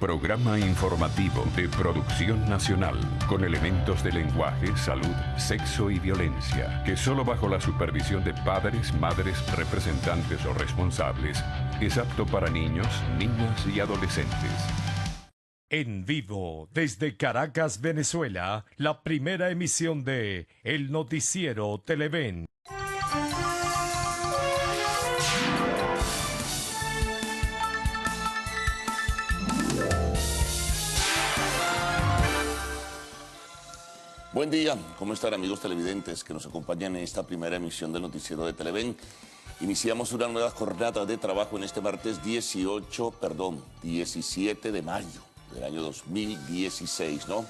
Programa informativo de producción nacional con elementos de lenguaje, salud, sexo y violencia, que solo bajo la supervisión de padres, madres, representantes o responsables es apto para niños, niñas y adolescentes. En vivo, desde Caracas, Venezuela, la primera emisión de El Noticiero Televen. Buen día, ¿cómo están amigos televidentes que nos acompañan en esta primera emisión del Noticiero de Televen? Iniciamos una nueva jornada de trabajo en este martes 17 de mayo del año 2016, ¿no?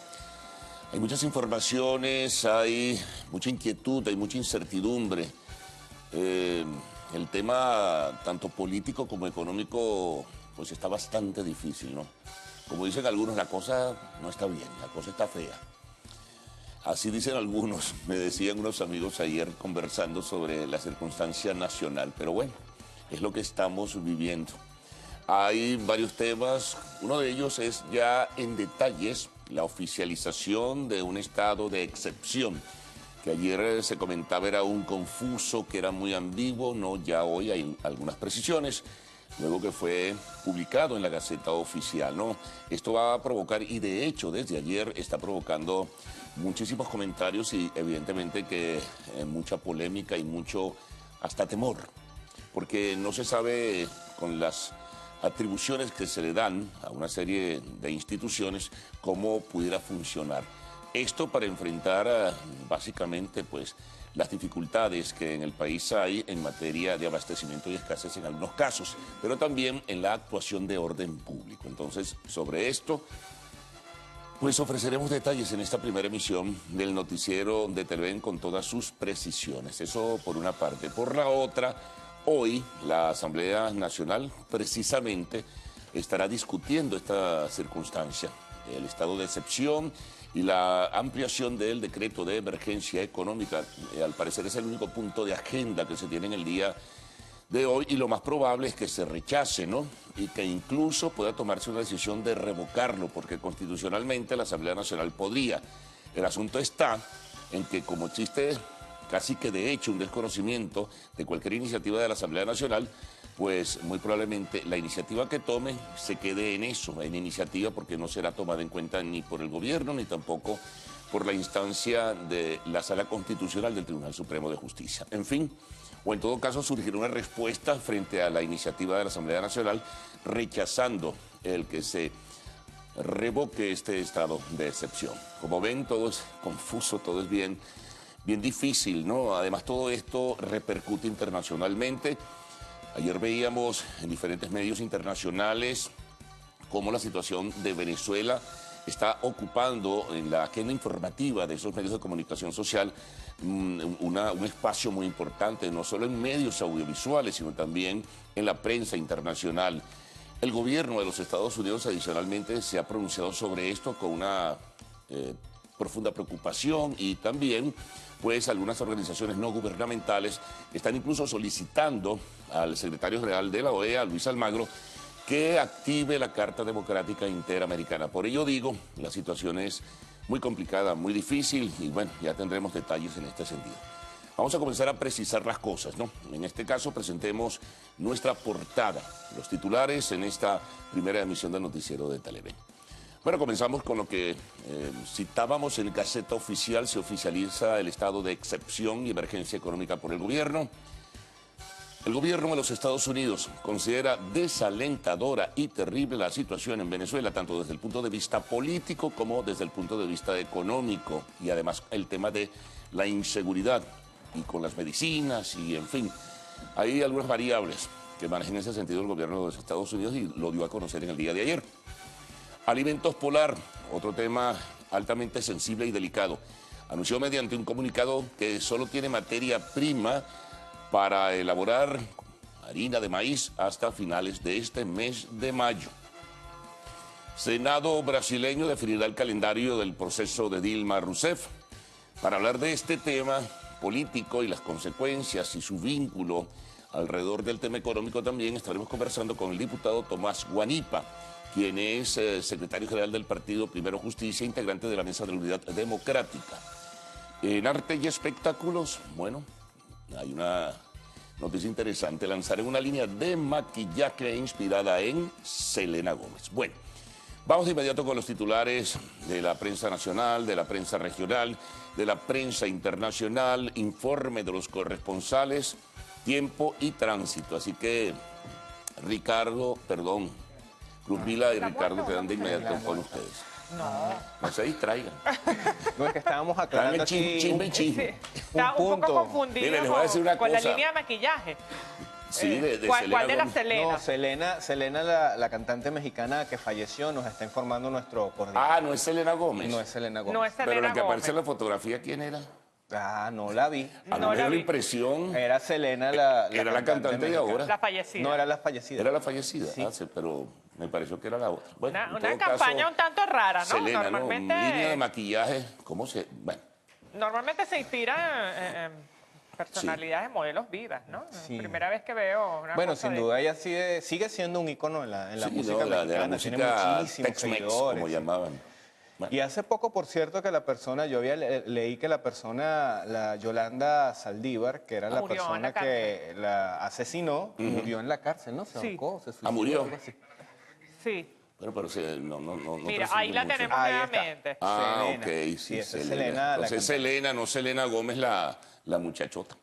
Hay muchas informaciones, hay mucha inquietud, hay mucha incertidumbre. El tema tanto político como económico pues está bastante difícil, ¿no? Como dicen algunos, la cosa no está bien, la cosa está fea. Así dicen algunos, me decían unos amigos ayer conversando sobre la circunstancia nacional, pero bueno, es lo que estamos viviendo. Hay varios temas, uno de ellos es ya en detalles la oficialización de un estado de excepción, que ayer se comentaba era un confuso, que era muy ambiguo, no, ya hoy hay algunas precisiones, luego que fue publicado en la Gaceta Oficial, ¿no? Esto va a provocar, y de hecho desde ayer está provocando muchísimos comentarios y evidentemente que mucha polémica y mucho hasta temor, porque no se sabe con las atribuciones que se le dan a una serie de instituciones cómo pudiera funcionar. Esto para enfrentar básicamente pues las dificultades que en el país hay en materia de abastecimiento y escasez en algunos casos, pero también en la actuación de orden público. Entonces, sobre esto pues ofreceremos detalles en esta primera emisión del Noticiero de Televen con todas sus precisiones. Eso por una parte. Por la otra, hoy la Asamblea Nacional precisamente estará discutiendo esta circunstancia, el estado de excepción y la ampliación del decreto de emergencia económica. Al parecer es el único punto de agenda que se tiene en el día de hoy y lo más probable es que se rechace, ¿no? Y que incluso pueda tomarse una decisión de revocarlo, porque constitucionalmente la Asamblea Nacional podría. El asunto está en que como existe casi que de hecho un desconocimiento de cualquier iniciativa de la Asamblea Nacional, pues muy probablemente la iniciativa que tome se quede en eso, en iniciativa, porque no será tomada en cuenta ni por el gobierno ni tampoco por la instancia de la Sala Constitucional del Tribunal Supremo de Justicia. En fin, o en todo caso surgirá una respuesta frente a la iniciativa de la Asamblea Nacional rechazando el que se revoque este estado de excepción. Como ven, todo es confuso, todo es bien difícil, ¿no? Además, todo esto repercute internacionalmente. Ayer veíamos en diferentes medios internacionales cómo la situación de Venezuela está ocupando en la agenda informativa de esos medios de comunicación social un espacio muy importante, no solo en medios audiovisuales, sino también en la prensa internacional. El gobierno de los Estados Unidos adicionalmente se ha pronunciado sobre esto con una profunda preocupación y también pues algunas organizaciones no gubernamentales están incluso solicitando al secretario general de la OEA, Luis Almagro, que active la Carta Democrática Interamericana. Por ello digo, la situación es muy complicada, muy difícil y bueno, ya tendremos detalles en este sentido. Vamos a comenzar a precisar las cosas, ¿no? En este caso presentemos nuestra portada, los titulares en esta primera emisión del Noticiero de Televen. Bueno, comenzamos con lo que citábamos en Gaceta Oficial. Se oficializa el estado de excepción y emergencia económica por el gobierno. El gobierno de los Estados Unidos considera desalentadora y terrible la situación en Venezuela, tanto desde el punto de vista político como desde el punto de vista económico, y además el tema de la inseguridad y con las medicinas y en fin. Hay algunas variables que maneja en ese sentido el gobierno de los Estados Unidos y lo dio a conocer en el día de ayer. Alimentos Polar, otro tema altamente sensible y delicado, anunció mediante un comunicado que solo tiene materia prima para elaborar harina de maíz hasta finales de este mes de mayo. Senado brasileño definirá el calendario del proceso de Dilma Rousseff. Para hablar de este tema político y las consecuencias y su vínculo alrededor del tema económico también estaremos conversando con el diputado Tomás Guanipa, quien es secretario general del partido Primero Justicia, integrante de la Mesa de la Unidad Democrática. En arte y espectáculos, bueno, hay una noticia interesante. Lanzaré una línea de maquillaje inspirada en Selena Gómez. Bueno, vamos de inmediato con los titulares de la prensa nacional, de la prensa regional, de la prensa internacional, informe de los corresponsales, tiempo y tránsito. Así que Cruz Vila y Ricardo quedan de inmediato con ustedes. No se distraigan. No, es que estábamos aclarando aquí Chisme. Está un poco confundido. Mire, les voy a decir una con la cosa. línea de maquillaje. Sí, de ¿Cuál Selena de la Gómez. Selena? No, Selena la cantante mexicana que falleció, nos está informando nuestro coordinador. Ah, no es Selena Gómez. No es Selena Gómez. No es Pero Selena la que aparece en Gómez. la fotografía, ¿quién era? Ah, no la vi. A mí No me la dio la vi. impresión. Era Selena la Era la cantante de mexicana. ahora. La fallecida. No, era la fallecida. Era la fallecida. Sí. Sí, pero me pareció que era la otra. Bueno, en Una todo campaña caso, un tanto rara, ¿no? Selena, Normalmente, ¿no? Línea de maquillaje, ¿cómo se...? Bueno, normalmente se inspira en personalidades, modelos vivas, ¿no? Sí. Primera vez que veo una Bueno, cosa sin de- duda ella sigue siendo un ícono en la sí, música no, de la mexicana. Tiene música muchísimos Tex-Mex, seguidores. como llamaban. Bueno, Y hace poco, por cierto, que la persona, yo leí que la persona, la Yolanda Saldívar, que era la Murió en persona la que la asesinó, murió en la cárcel, ¿no? Se Sí. ahorcó, se suicidó. murió. algo así. Sí. pero no Mira, trascendió ahí la mucho. tenemos Ahí está. nuevamente. Ah, Selena. ok, sí, Sí, esa es Selena. Selena, la Entonces cantante. Selena, no Selena Gómez, la muchachota.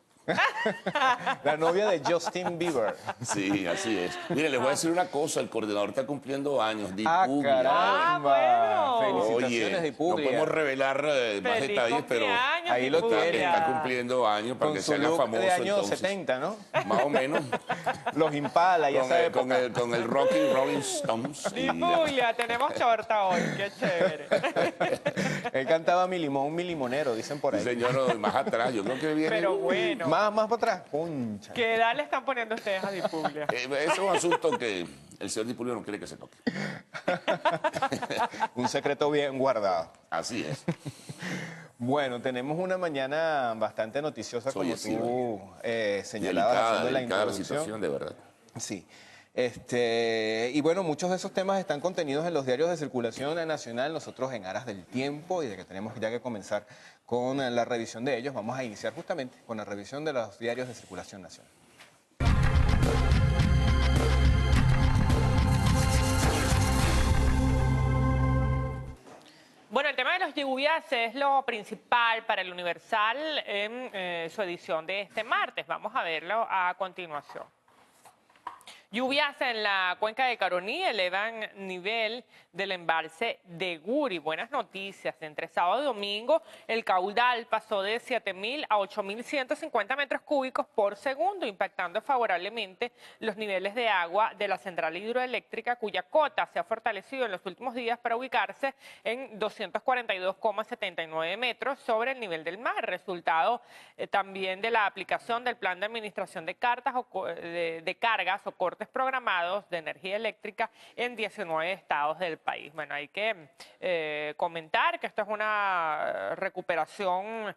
La novia de Justin Bieber. Sí, así es. Mire, les voy a decir una cosa, el coordinador está cumpliendo años, Ah, Dipuglia. caramba. Ah, bueno. Felicitaciones, Oye, no Dipuglia. podemos revelar más Feliz detalles, pero cumpleaños, ahí lo Dipuglia. tiene. está cumpliendo años para Con que su se haga look famoso. de años entonces. 70, ¿no? Más o menos. Los Impala y con, esa el, con, época. el, con el Rocky Rolling Stones. y- Dipuglia, tenemos torta hoy, qué chévere. Él cantaba Mi Limón, Mi Limonero, dicen por ahí. Señor, más atrás, yo creo que viene. Pero bueno, Más para atrás, concha. ¿qué edad le están poniendo ustedes a Dipuglia? Ese es un asunto que el señor Dipulio no quiere que se toque. Un secreto bien guardado. Así es. Bueno, tenemos una mañana bastante noticiosa, como Oye, sí, tú señalabas haciendo la Delicada la introducción. situación, de verdad. Sí. Y bueno, muchos de esos temas están contenidos en los diarios de circulación nacional. Nosotros, en aras del tiempo y de que tenemos ya que comenzar con la revisión de ellos, vamos a iniciar justamente con la revisión de los diarios de circulación nacional. Bueno, el tema de las lluvias es lo principal para el Universal en su edición de este martes. Vamos a verlo a continuación. Lluvias en la cuenca de Caroní elevan nivel del embalse de Guri. Buenas noticias. Entre sábado y domingo, el caudal pasó de 7.000 a 8.150 metros cúbicos por segundo, impactando favorablemente los niveles de agua de la central hidroeléctrica, cuya cota se ha fortalecido en los últimos días para ubicarse en 242,79 metros sobre el nivel del mar, resultado también de la aplicación del plan de administración de cargas o cortes programados de energía eléctrica en 19 estados del país. Bueno, hay que comentar que esto es una recuperación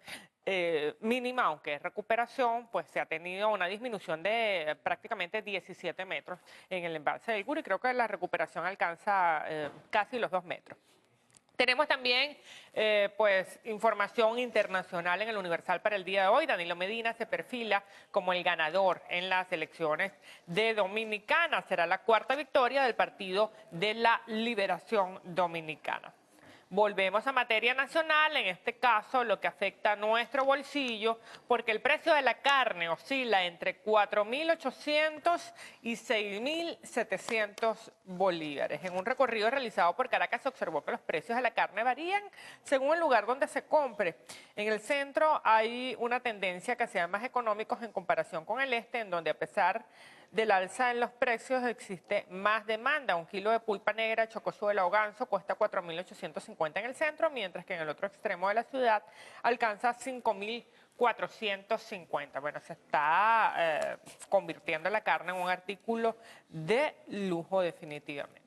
mínima, aunque es recuperación, pues se ha tenido una disminución de prácticamente 17 metros en el embalse del Guri. Creo que la recuperación alcanza casi los 2 metros. Tenemos también pues información internacional en el Universal para el día de hoy. Danilo Medina se perfila como el ganador en las elecciones de Dominicana. Será la cuarta victoria del Partido de la Liberación Dominicana. Volvemos a materia nacional, en este caso lo que afecta a nuestro bolsillo, porque el precio de la carne oscila entre 4.800 y 6.700 bolívares. En un recorrido realizado por Caracas se observó que los precios de la carne varían según el lugar donde se compre. En el centro hay una tendencia que sean más económicos en comparación con el este, en donde a pesar del alza en los precios existe más demanda. Un kilo de pulpa negra, chocosuela o ganso cuesta 4.850 en el centro, mientras que en el otro extremo de la ciudad alcanza 5.450. Bueno, se está convirtiendo la carne en un artículo de lujo definitivamente.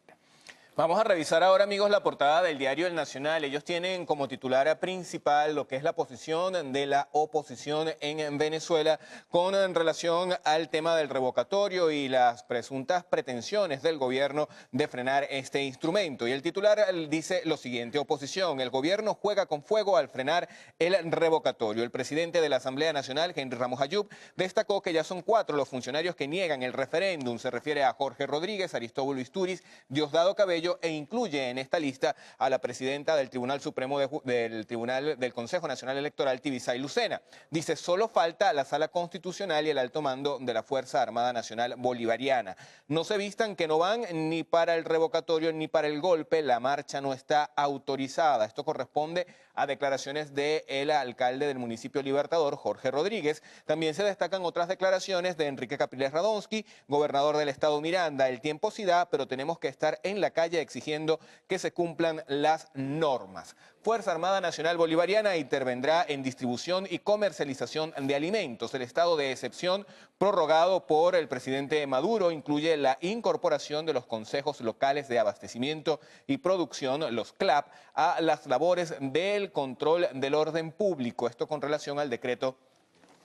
Vamos a revisar ahora, amigos, la portada del diario El Nacional. Ellos tienen como titular principal lo que es la posición de la oposición en Venezuela con relación al tema del revocatorio y las presuntas pretensiones del gobierno de frenar este instrumento. Y el titular dice lo siguiente: oposición, el gobierno juega con fuego al frenar el revocatorio. El presidente de la Asamblea Nacional, Henry Ramos Ayub, destacó que ya son 4 los funcionarios que niegan el referéndum. Se refiere a Jorge Rodríguez, Aristóbulo Isturiz, Diosdado Cabello, e incluye en esta lista a la presidenta del Tribunal Supremo del Consejo Nacional Electoral, Tibisay Lucena. Dice, solo falta la Sala Constitucional y el alto mando de la Fuerza Armada Nacional Bolivariana. No se vistan que no van ni para el revocatorio ni para el golpe, la marcha no está autorizada. Esto corresponde a declaraciones del alcalde del municipio Libertador, Jorge Rodríguez. También se destacan otras declaraciones de Enrique Capriles Radonsky, gobernador del estado Miranda. El tiempo sí da, pero tenemos que estar en la calle exigiendo que se cumplan las normas. Fuerza Armada Nacional Bolivariana intervendrá en distribución y comercialización de alimentos. El estado de excepción prorrogado por el presidente Maduro incluye la incorporación de los consejos locales de abastecimiento y producción, los CLAP, a las labores del control del orden público. Esto con relación al decreto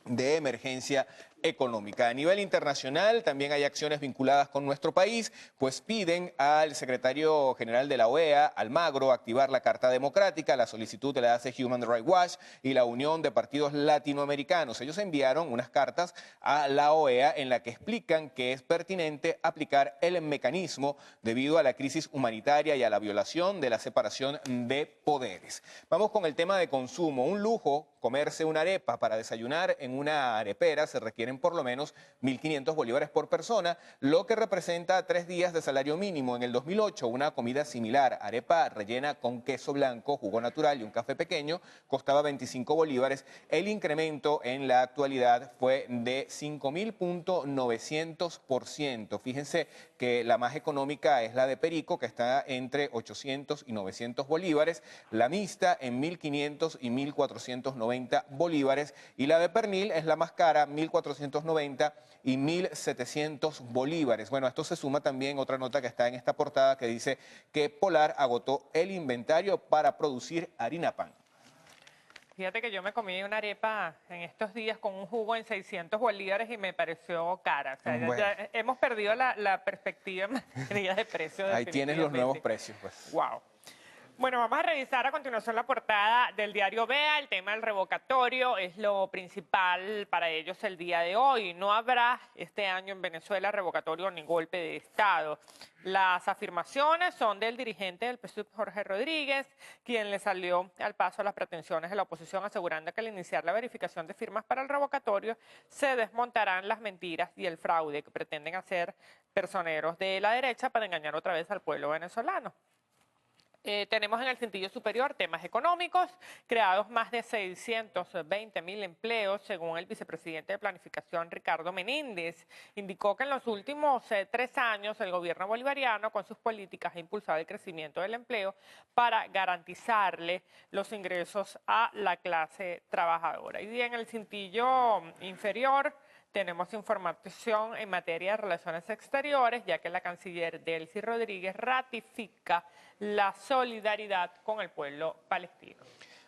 de emergencia económica. A nivel internacional también hay acciones vinculadas con nuestro país, pues piden al secretario general de la OEA, Almagro, activar la Carta Democrática. La solicitud la hace Human Rights Watch y la Unión de Partidos Latinoamericanos. Ellos enviaron unas cartas a la OEA en la que explican que es pertinente aplicar el mecanismo debido a la crisis humanitaria y a la violación de la separación de poderes. Vamos con el tema de consumo. Un lujo comerse una arepa. Para desayunar en una arepera se requieren por lo menos 1.500 bolívares por persona, lo que representa 3 días de salario mínimo. En el 2008, una comida similar, arepa rellena con queso blanco, jugo natural y un café pequeño, costaba 25 bolívares. El incremento en la actualidad fue de 5.900%. Fíjense que la más económica es la de Perico, que está entre 800 y 900 bolívares, la mixta en 1.500 y 1.490 bolívares, y la de pernil es la más cara, 1.490 y 1.700 bolívares. Bueno, a esto se suma también otra nota que está en esta portada que dice que Polar agotó el inventario para producir harina pan. Fíjate que yo me comí una arepa en estos días con un jugo en 600 bolívares y me pareció cara. O sea, Bueno. ya hemos perdido la perspectiva en materia de precios. Ahí tienes los nuevos precios, pues. Wow. Bueno, vamos a revisar a continuación la portada del diario Vea. El tema del revocatorio es lo principal para ellos el día de hoy. No habrá este año en Venezuela revocatorio ni golpe de Estado. Las afirmaciones son del dirigente del PSUV, Jorge Rodríguez, quien le salió al paso a las pretensiones de la oposición, asegurando que al iniciar la verificación de firmas para el revocatorio se desmontarán las mentiras y el fraude que pretenden hacer personeros de la derecha para engañar otra vez al pueblo venezolano. Tenemos en el cintillo superior temas económicos, creados más de 620.000 empleos, según el vicepresidente de Planificación, Ricardo Menéndez. Indicó que en los últimos 3 años el gobierno bolivariano, con sus políticas, ha impulsado el crecimiento del empleo para garantizarle los ingresos a la clase trabajadora. Y en el cintillo inferior tenemos información en materia de relaciones exteriores, ya que la canciller Delcy Rodríguez ratifica la solidaridad con el pueblo palestino.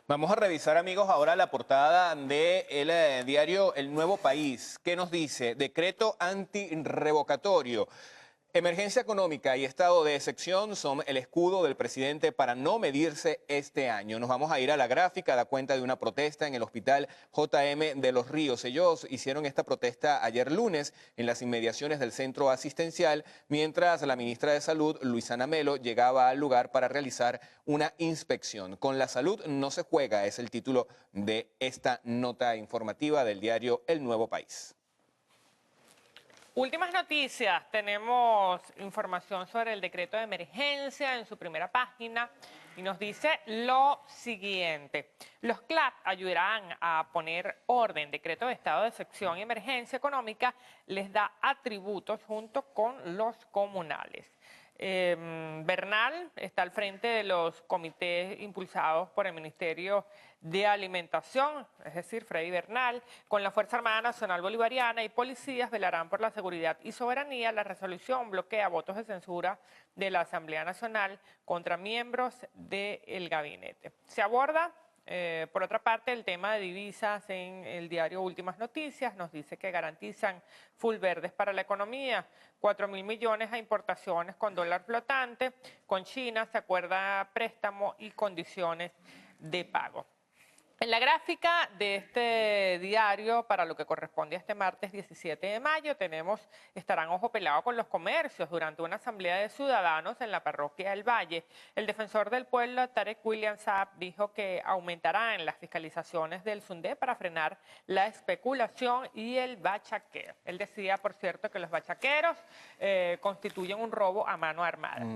Vamos a revisar, amigos, ahora la portada del diario El Nuevo País. ¿Qué nos dice? Decreto antirrevocatorio. Emergencia económica y estado de excepción son el escudo del presidente para no medirse este año. Nos vamos a ir a la gráfica, da cuenta de una protesta en el hospital JM de Los Ríos. Ellos hicieron esta protesta ayer lunes en las inmediaciones del centro asistencial, mientras la ministra de Salud, Luisana Melo, llegaba al lugar para realizar una inspección. Con la salud no se juega, es el título de esta nota informativa del diario El Nuevo País. Últimas noticias, tenemos información sobre el decreto de emergencia en su primera página y nos dice lo siguiente. Los CLAP ayudarán a poner orden. Decreto de estado de excepción y emergencia económica les da atributos junto con los comunales. Bernal está al frente de los comités impulsados por el Ministerio de Alimentación, es decir, Freddy Bernal. Con la Fuerza Armada Nacional Bolivariana y policías velarán por la seguridad y soberanía. La resolución bloquea votos de censura de la Asamblea Nacional contra miembros del gabinete. Se aborda, por otra parte, el tema de divisas en el diario Últimas Noticias. Nos dice que garantizan full verdes para la economía, 4.000 millones a importaciones con dólar flotante. Con China se acuerda préstamo y condiciones de pago. En la gráfica de este diario, para lo que corresponde a este martes 17 de mayo, estarán ojo pelado con los comercios durante una asamblea de ciudadanos en la parroquia del Valle. El defensor del pueblo, Tarek William Saab, dijo que aumentarán las fiscalizaciones del SUNDE para frenar la especulación y el bachaqueo. Él decía, por cierto, que los bachaqueros constituyen un robo a mano armada.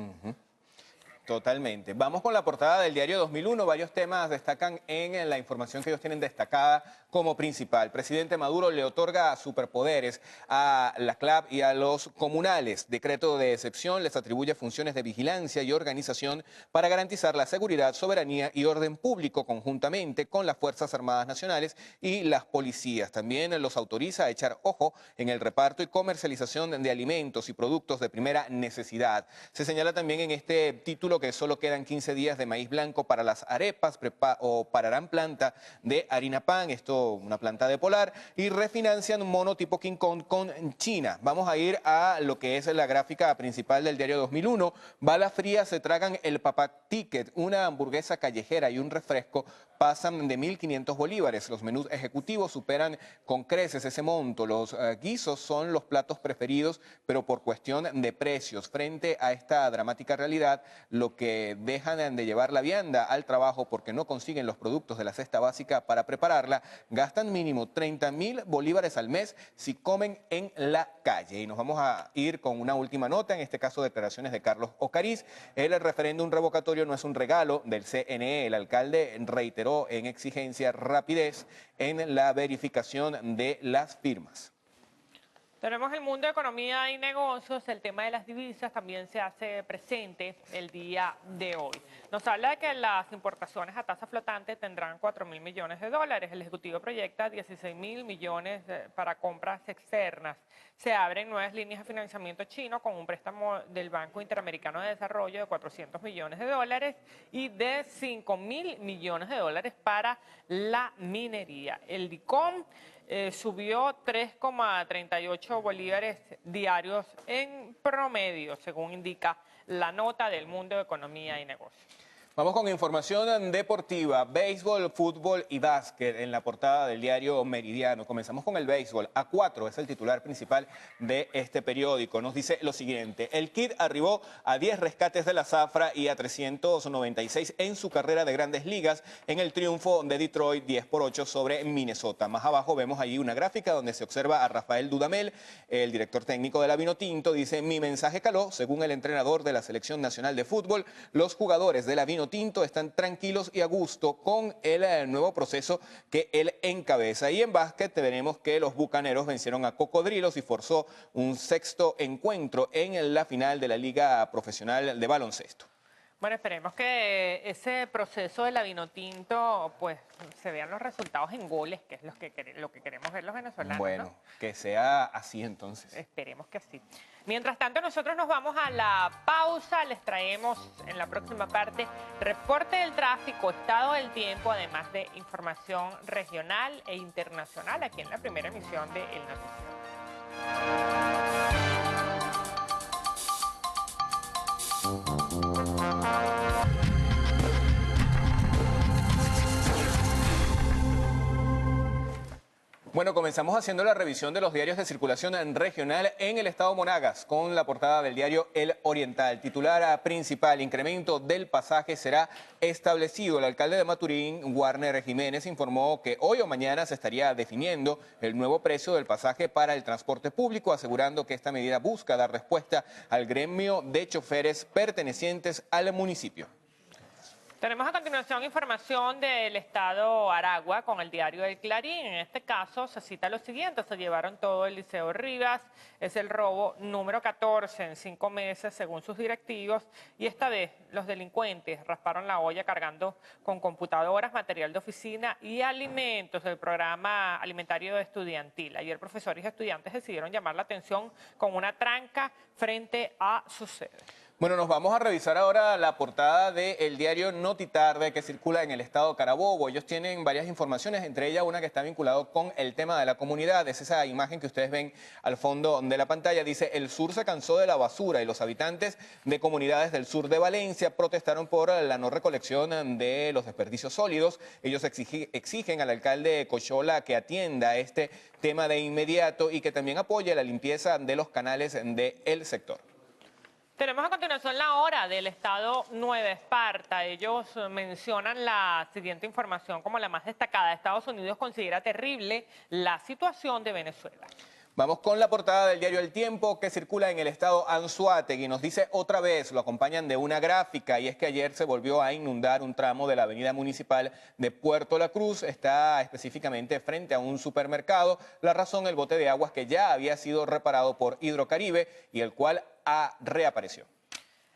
Totalmente. Vamos con la portada del diario 2001. Varios temas destacan en la información que ellos tienen destacada como principal. Presidente Maduro le otorga superpoderes a la CLAP y a los comunales. Decreto de excepción les atribuye funciones de vigilancia y organización para garantizar la seguridad, soberanía y orden público conjuntamente con las Fuerzas Armadas Nacionales y las policías. También los autoriza a echar ojo en el reparto y comercialización de alimentos y productos de primera necesidad. Se señala también en este título que solo quedan 15 días de maíz blanco para las arepas o pararán planta de harina pan, esto una planta de Polar, y refinancian un mono tipo King Kong con China. Vamos a ir a lo que es la gráfica principal del diario 2001. Balas frías se tragan el Papa Ticket, una hamburguesa callejera y un refresco pasan de 1.500 bolívares. Los menús ejecutivos superan con creces ese monto. Los guisos son los platos preferidos, pero por cuestión de precios. Frente a esta dramática realidad, lo que dejan de llevar la vianda al trabajo porque no consiguen los productos de la cesta básica para prepararla, gastan mínimo 30.000 bolívares al mes si comen en la calle. Y nos vamos a ir con una última nota, en este caso declaraciones de Carlos Ocariz. El referéndum revocatorio no es un regalo del CNE. El alcalde reiteró en exigencia rapidez en la verificación de las firmas. Tenemos el mundo de economía y negocios. El tema de las divisas también se hace presente el día de hoy. Nos habla de que las importaciones a tasa flotante tendrán 4.000 millones de dólares. El Ejecutivo proyecta 16.000 millones para compras externas. Se abren nuevas líneas de financiamiento chino con un préstamo del Banco Interamericano de Desarrollo de 400 millones de dólares y de 5.000 millones de dólares para la minería. El DICOM subió 3,38 bolívares diarios en promedio, según indica la nota del mundo de economía y negocios. Vamos con información deportiva, béisbol, fútbol y básquet en la portada del diario Meridiano. Comenzamos con el béisbol. A4 es el titular principal de este periódico. Nos dice lo siguiente: el Kid arribó a 10 rescates de la zafra y a 396 en su carrera de grandes ligas en el triunfo de Detroit 10-8 sobre Minnesota. Más abajo vemos allí una gráfica donde se observa a Rafael Dudamel, el director técnico de la Vinotinto. Dice: mi mensaje caló. Según el entrenador de la Selección Nacional de Fútbol, los jugadores de la Vinotinto están tranquilos y a gusto con el nuevo proceso que él encabeza. Y en básquet veremos que los Bucaneros vencieron a Cocodrilos y forzó un sexto encuentro en la final de la Liga Profesional de Baloncesto. Bueno, esperemos que ese proceso de la Vinotinto pues se vean los resultados en goles, que es lo que queremos ver los venezolanos. Bueno, ¿no? Que sea así entonces. Esperemos que sí. Mientras tanto, nosotros nos vamos a la pausa. Les traemos en la próxima parte reporte del tráfico, estado del tiempo, además de información regional e internacional aquí en la primera emisión de El Noticiero. Bueno, comenzamos haciendo la revisión de los diarios de circulación regional en el estado Monagas con la portada del diario El Oriental. Titular principal: incremento del pasaje será establecido. El alcalde de Maturín, Warner Jiménez, informó que hoy o mañana se estaría definiendo el nuevo precio del pasaje para el transporte público, asegurando que esta medida busca dar respuesta al gremio de choferes pertenecientes al municipio. Tenemos a continuación información del estado Aragua con el diario El Clarín. En este caso se cita lo siguiente: se llevaron todo el Liceo Rivas, es el robo número 14 en 5 meses según sus directivos, y esta vez los delincuentes rasparon la olla cargando con computadoras, material de oficina y alimentos del programa alimentario estudiantil. Ayer profesores y estudiantes decidieron llamar la atención con una tranca frente a su sede. Bueno, nos vamos a revisar ahora la portada del diario Notitarde que circula en el estado Carabobo. Ellos tienen varias informaciones, entre ellas una que está vinculada con el tema de la comunidad. Es esa imagen que ustedes ven al fondo de la pantalla. Dice: el sur se cansó de la basura y los habitantes de comunidades del sur de Valencia protestaron por la no recolección de los desperdicios sólidos. Ellos exigen al alcalde Cochola que atienda este tema de inmediato y que también apoye la limpieza de los canales del sector. Tenemos a continuación la hora del estado Nueva Esparta. Ellos mencionan la siguiente información como la más destacada. Estados Unidos considera terrible la situación de Venezuela. Vamos con la portada del diario El Tiempo que circula en el estado Anzoátegui. Nos dice otra vez, lo acompañan de una gráfica, y es que ayer se volvió a inundar un tramo de la avenida municipal de Puerto La Cruz. Está específicamente frente a un supermercado. La razón: el bote de aguas que ya había sido reparado por Hidrocaribe y el cual reapareció.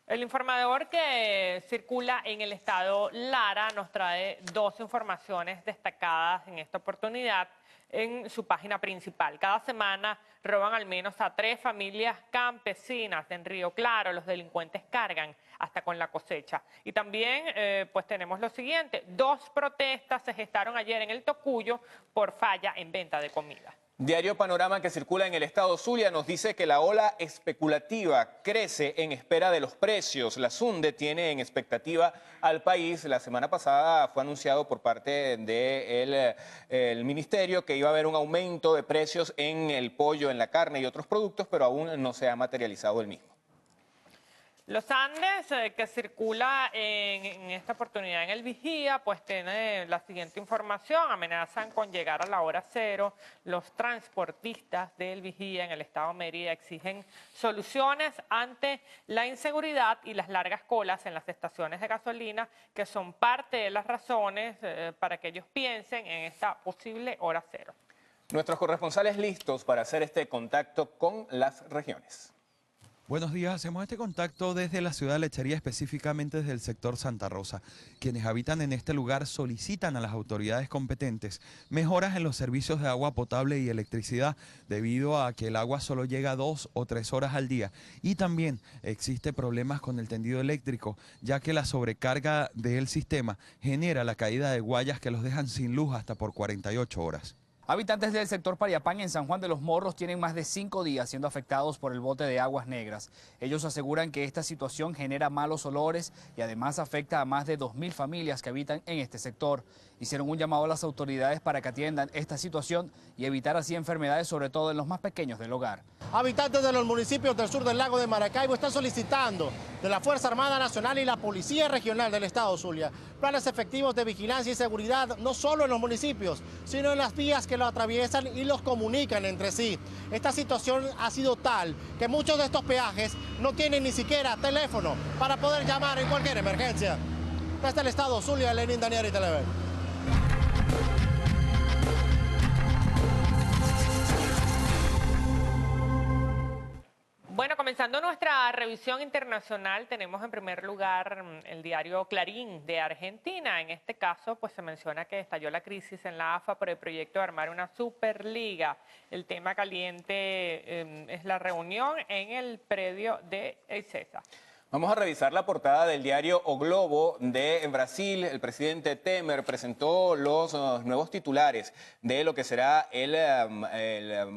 El informador que circula en el estado Lara nos trae dos informaciones destacadas en esta oportunidad en su página principal. Cada semana roban al menos a 3 familias campesinas en Río Claro. Los delincuentes cargan hasta con la cosecha. Y también pues tenemos lo siguiente: 2 protestas se gestaron ayer en el Tocuyo por falla en venta de comida. Diario Panorama que circula en el estado Zulia nos dice que la ola especulativa crece en espera de los precios. La SUNDE tiene en expectativa al país. La semana pasada fue anunciado por parte del ministerio que iba a haber un aumento de precios en el pollo, en la carne y otros productos, pero aún no se ha materializado el mismo. Los Andes, que circula en esta oportunidad en el Vigía, pues tiene la siguiente información: amenazan con llegar a la hora cero. Los transportistas del Vigía en el estado Mérida exigen soluciones ante la inseguridad y las largas colas en las estaciones de gasolina, que son parte de las razones para que ellos piensen en esta posible hora cero. Nuestros corresponsales listos para hacer este contacto con las regiones. Buenos días, hacemos este contacto desde la ciudad de Lechería, específicamente desde el sector Santa Rosa. Quienes habitan en este lugar solicitan a las autoridades competentes mejoras en los servicios de agua potable y electricidad, debido a que el agua solo llega 2 o 3 horas al día. Y también existe problemas con el tendido eléctrico, ya que la sobrecarga del sistema genera la caída de guayas que los dejan sin luz hasta por 48 horas. Habitantes del sector Pariapán en San Juan de los Morros tienen más de 5 días siendo afectados por el bote de aguas negras. Ellos aseguran que esta situación genera malos olores y además afecta a más de 2.000 familias que habitan en este sector. Hicieron un llamado a las autoridades para que atiendan esta situación y evitar así enfermedades, sobre todo en los más pequeños del hogar. Habitantes de los municipios del sur del lago de Maracaibo están solicitando de la Fuerza Armada Nacional y la Policía Regional del Estado Zulia planes efectivos de vigilancia y seguridad, no solo en los municipios, sino en las vías que lo atraviesan y los comunican entre sí. Esta situación ha sido tal que muchos de estos peajes no tienen ni siquiera teléfono para poder llamar en cualquier emergencia. Desde el Estado Zulia, Lenín Daniel, Televen. Bueno, comenzando nuestra revisión internacional, tenemos en primer lugar el diario Clarín de Argentina. En este caso, pues se menciona que estalló la crisis en la AFA por el proyecto de armar una Superliga. El tema caliente es la reunión en el predio de Ezeiza. Vamos a revisar la portada del diario O Globo de Brasil. El presidente Temer presentó los nuevos titulares de lo que será el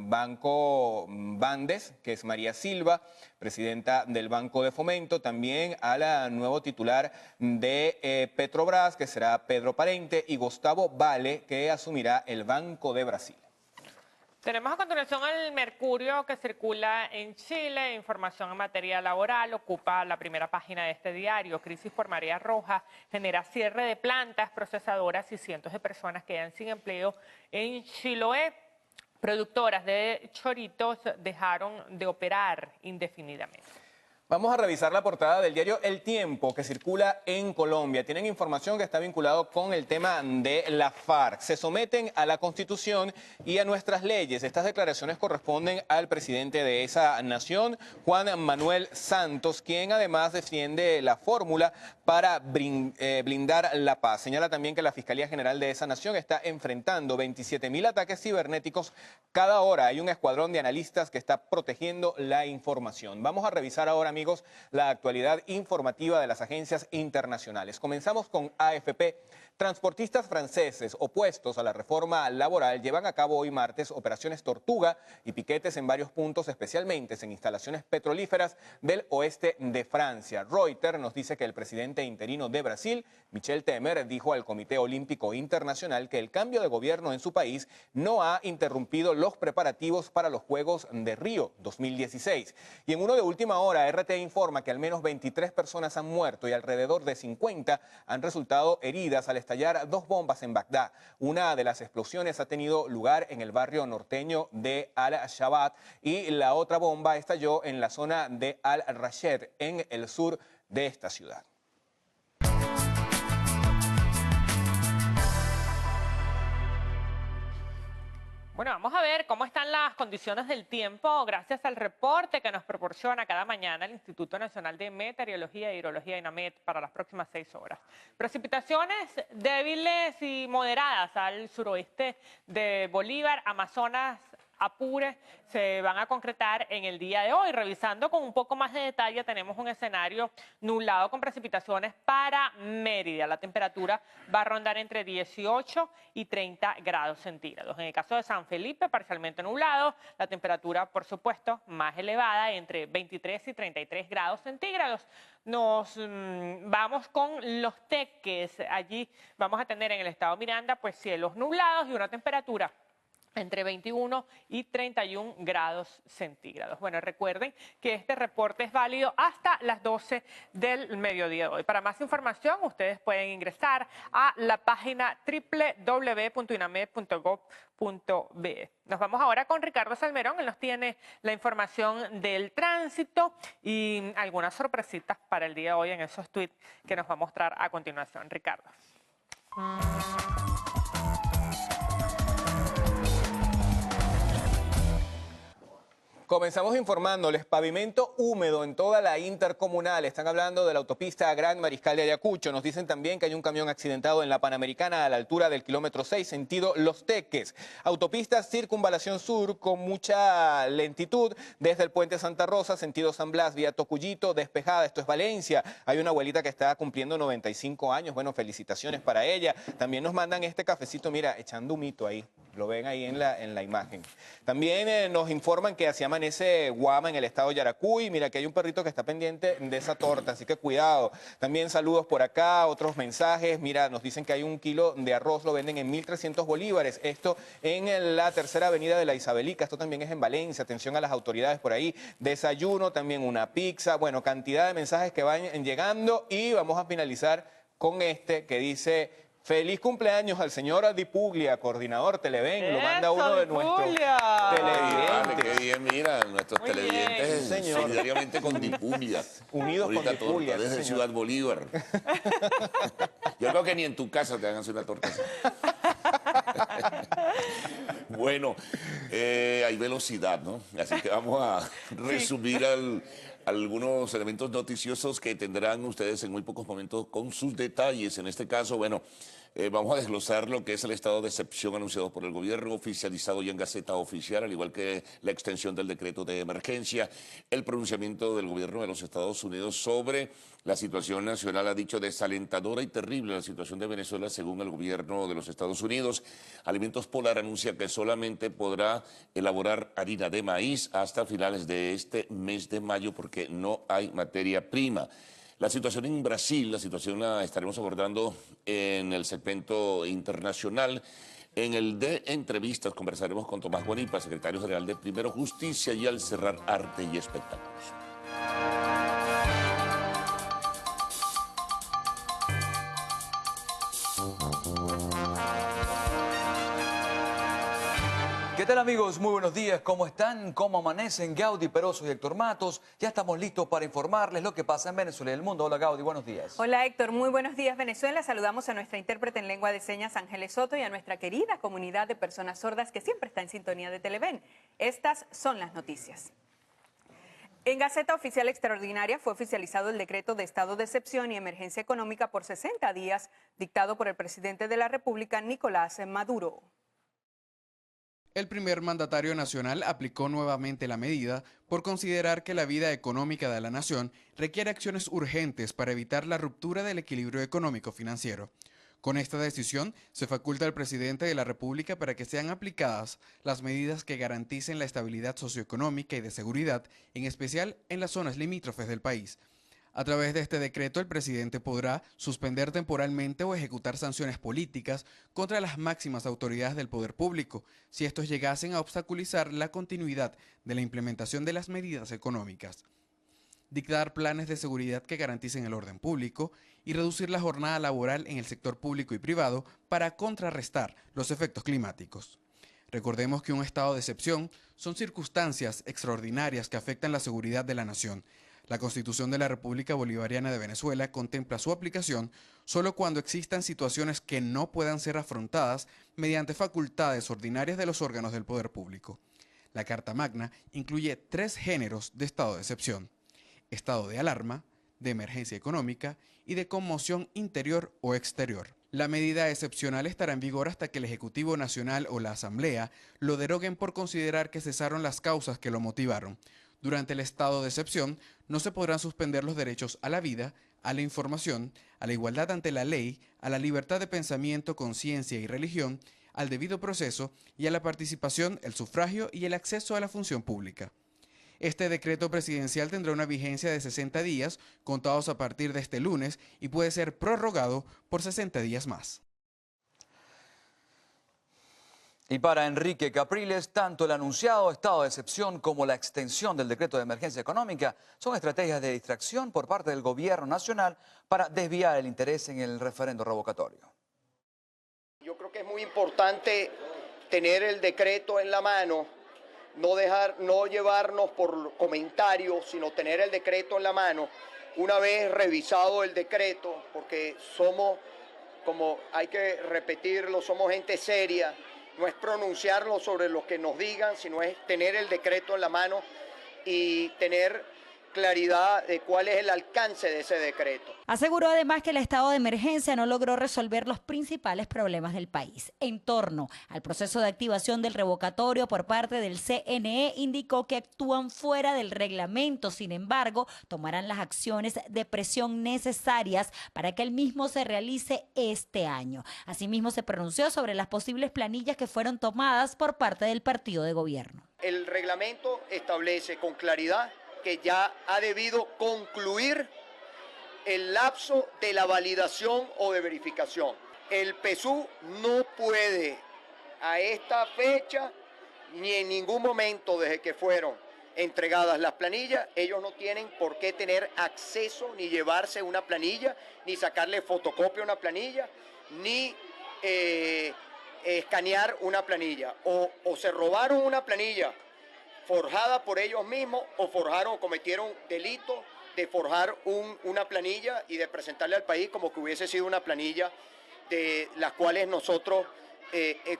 Banco Bandes, que es María Silva, presidenta del Banco de Fomento. También al nuevo titular de Petrobras, que será Pedro Parente, y Gustavo Vale, que asumirá el Banco de Brasil. Tenemos a continuación el Mercurio, que circula en Chile. Información en materia laboral ocupa la primera página de este diario. Crisis por marea roja genera cierre de plantas procesadoras y cientos de personas quedan sin empleo en Chiloé. Productoras de choritos dejaron de operar indefinidamente. Vamos a revisar la portada del diario El Tiempo, que circula en Colombia. Tienen información que está vinculado con el tema de la FARC. Se someten a la Constitución y a nuestras leyes. Estas declaraciones corresponden al presidente de esa nación, Juan Manuel Santos, quien además defiende la fórmula para blindar la paz. Señala también que la Fiscalía General de esa nación está enfrentando 27.000 ataques cibernéticos cada hora. Hay un escuadrón de analistas que está protegiendo la información. Vamos a revisar ahora, amigos, la actualidad informativa de las agencias internacionales. Comenzamos con AFP. Transportistas franceses opuestos a la reforma laboral llevan a cabo hoy martes operaciones Tortuga y piquetes en varios puntos, especialmente en instalaciones petrolíferas del oeste de Francia. Reuters nos dice que el presidente interino de Brasil, Michel Temer, dijo al Comité Olímpico Internacional que el cambio de gobierno en su país no ha interrumpido los preparativos para los Juegos de Río 2016. Y en uno de última hora, RT informa que al menos 23 personas han muerto y alrededor de 50 han resultado heridas al estallar 2 bombas en Bagdad. Una de las explosiones ha tenido lugar en el barrio norteño de Al-Shabaab y la otra bomba estalló en la zona de Al-Rashed, en el sur de esta ciudad. Bueno, vamos a ver cómo están las condiciones del tiempo gracias al reporte que nos proporciona cada mañana el Instituto Nacional de Meteorología e Hidrología, INAMET, para las próximas 6 horas. Precipitaciones débiles y moderadas al suroeste de Bolívar, Amazonas, Apure, se van a concretar en el día de hoy. Revisando con un poco más de detalle, tenemos un escenario nublado con precipitaciones para Mérida. La temperatura va a rondar entre 18 y 30 grados centígrados. En el caso de San Felipe, parcialmente nublado, la temperatura, por supuesto, más elevada, entre 23 y 33 grados centígrados. Nos vamos con Los Teques. Allí vamos a tener en el estado Miranda, pues cielos nublados y una temperatura entre 21 y 31 grados centígrados. Bueno, recuerden que este reporte es válido hasta las 12 del mediodía de hoy. Para más información, ustedes pueden ingresar a la página www.inamed.gov.be. Nos vamos ahora con Ricardo Salmerón. Él nos tiene la información del tránsito y algunas sorpresitas para el día de hoy en esos tweets que nos va a mostrar a continuación. Ricardo. Comenzamos informándoles, pavimento húmedo en toda la intercomunal. Están hablando de la autopista Gran Mariscal de Ayacucho. Nos dicen también que hay un camión accidentado en la Panamericana a la altura del kilómetro 6, sentido Los Teques. Autopista Circunvalación Sur con mucha lentitud desde el puente Santa Rosa, sentido San Blas, vía Tocuyito, despejada. Esto es Valencia. Hay una abuelita que está cumpliendo 95 años. Bueno, felicitaciones para ella. También nos mandan este cafecito, mira, echando humito ahí. Lo ven ahí en la imagen. También nos informan que hacia amanece Guama en el estado de Yaracuy. Mira que hay un perrito que está pendiente de esa torta, así que cuidado. También saludos por acá, otros mensajes. Mira, nos dicen que hay 1 kilo de arroz, lo venden en 1.300 bolívares. Esto en la tercera avenida de la Isabelica. Esto también es en Valencia. Atención a las autoridades por ahí. Desayuno, también una pizza. Bueno, cantidad de mensajes que van llegando. Y vamos a finalizar con este que dice: feliz cumpleaños al señor Dipuglia, coordinador Televen. Lo manda uno de nuestros televidentes. Qué bien, mira, nuestros televidentes solidariamente con Dipuglia. Unidos con Dipuglia. Desde Ciudad Bolívar. Yo creo que ni en tu casa te van a hacer una torta así. Bueno, hay velocidad, ¿no? Así que vamos a resumir algunos elementos noticiosos que tendrán ustedes en muy pocos momentos con sus detalles. En este caso, bueno, vamos a desglosar lo que es el estado de excepción anunciado por el gobierno, oficializado ya en Gaceta Oficial, al igual que la extensión del decreto de emergencia, el pronunciamiento del gobierno de los Estados Unidos sobre la situación nacional, ha dicho desalentadora y terrible la situación de Venezuela según el gobierno de los Estados Unidos. Alimentos Polar anuncia que solamente podrá elaborar harina de maíz hasta finales de este mes de mayo porque no hay materia prima. La situación en Brasil, la situación la estaremos abordando en el segmento internacional. En el de entrevistas conversaremos con Tomás Guanipa, secretario general de Primero Justicia, y al cerrar Arte y Espectáculos. ¿Qué ¿Qué tal amigos? Muy buenos días. ¿Cómo están? ¿Cómo amanecen? Gaudi Peroso y Héctor Matos. Ya estamos listos para informarles lo que pasa en Venezuela y el mundo. Hola Gaudi, buenos días. Hola Héctor, muy buenos días Venezuela. Saludamos a nuestra intérprete en lengua de señas Ángeles Soto y a nuestra querida comunidad de personas sordas que siempre está en sintonía de Televen. Estas son las noticias. En Gaceta Oficial Extraordinaria fue oficializado el decreto de estado de excepción y emergencia económica por 60 días dictado por el presidente de la República, Nicolás Maduro. El primer mandatario nacional aplicó nuevamente la medida por considerar que la vida económica de la nación requiere acciones urgentes para evitar la ruptura del equilibrio económico-financiero. Con esta decisión, se faculta al presidente de la República para que sean aplicadas las medidas que garanticen la estabilidad socioeconómica y de seguridad, en especial en las zonas limítrofes del país. A través de este decreto, el presidente podrá suspender temporalmente o ejecutar sanciones políticas contra las máximas autoridades del poder público, si estos llegasen a obstaculizar la continuidad de la implementación de las medidas económicas. Dictar planes de seguridad que garanticen el orden público y reducir la jornada laboral en el sector público y privado para contrarrestar los efectos climáticos. Recordemos que un estado de excepción son circunstancias extraordinarias que afectan la seguridad de la nación. La Constitución de la República Bolivariana de Venezuela contempla su aplicación solo cuando existan situaciones que no puedan ser afrontadas mediante facultades ordinarias de los órganos del poder público. La Carta Magna incluye 3 géneros de estado de excepción: estado de alarma, de emergencia económica y de conmoción interior o exterior. La medida excepcional estará en vigor hasta que el Ejecutivo Nacional o la Asamblea lo deroguen por considerar que cesaron las causas que lo motivaron. Durante el estado de excepción, no se podrán suspender los derechos a la vida, a la información, a la igualdad ante la ley, a la libertad de pensamiento, conciencia y religión, al debido proceso y a la participación, el sufragio y el acceso a la función pública. Este decreto presidencial tendrá una vigencia de 60 días, contados a partir de este lunes, y puede ser prorrogado por 60 días más. Y para Enrique Capriles, tanto el anunciado estado de excepción como la extensión del decreto de emergencia económica son estrategias de distracción por parte del gobierno nacional para desviar el interés en el referendo revocatorio. Yo creo que es muy importante tener el decreto en la mano, no llevarnos por comentarios, sino tener el decreto en la mano una vez revisado el decreto, porque somos, como hay que repetirlo, somos gente seria. No es pronunciarlo sobre lo que nos digan, sino es tener el decreto en la mano y tener claridad de cuál es el alcance de ese decreto. Aseguró además que el estado de emergencia no logró resolver los principales problemas del país. En torno al proceso de activación del revocatorio por parte del CNE, indicó que actúan fuera del reglamento. Sin embargo, tomarán las acciones de presión necesarias para que el mismo se realice este año. Asimismo, se pronunció sobre las posibles planillas que fueron tomadas por parte del partido de gobierno. El reglamento establece con claridad que ya ha debido concluir el lapso de la validación o de verificación. El PSUV no puede a esta fecha ni en ningún momento desde que fueron entregadas las planillas, ellos no tienen por qué tener acceso ni llevarse una planilla, ni sacarle fotocopia a una planilla, ni escanear una planilla. O se robaron una planilla forjada por ellos mismos o cometieron delito de forjar una planilla y de presentarle al país como que hubiese sido una planilla de las cuales nosotros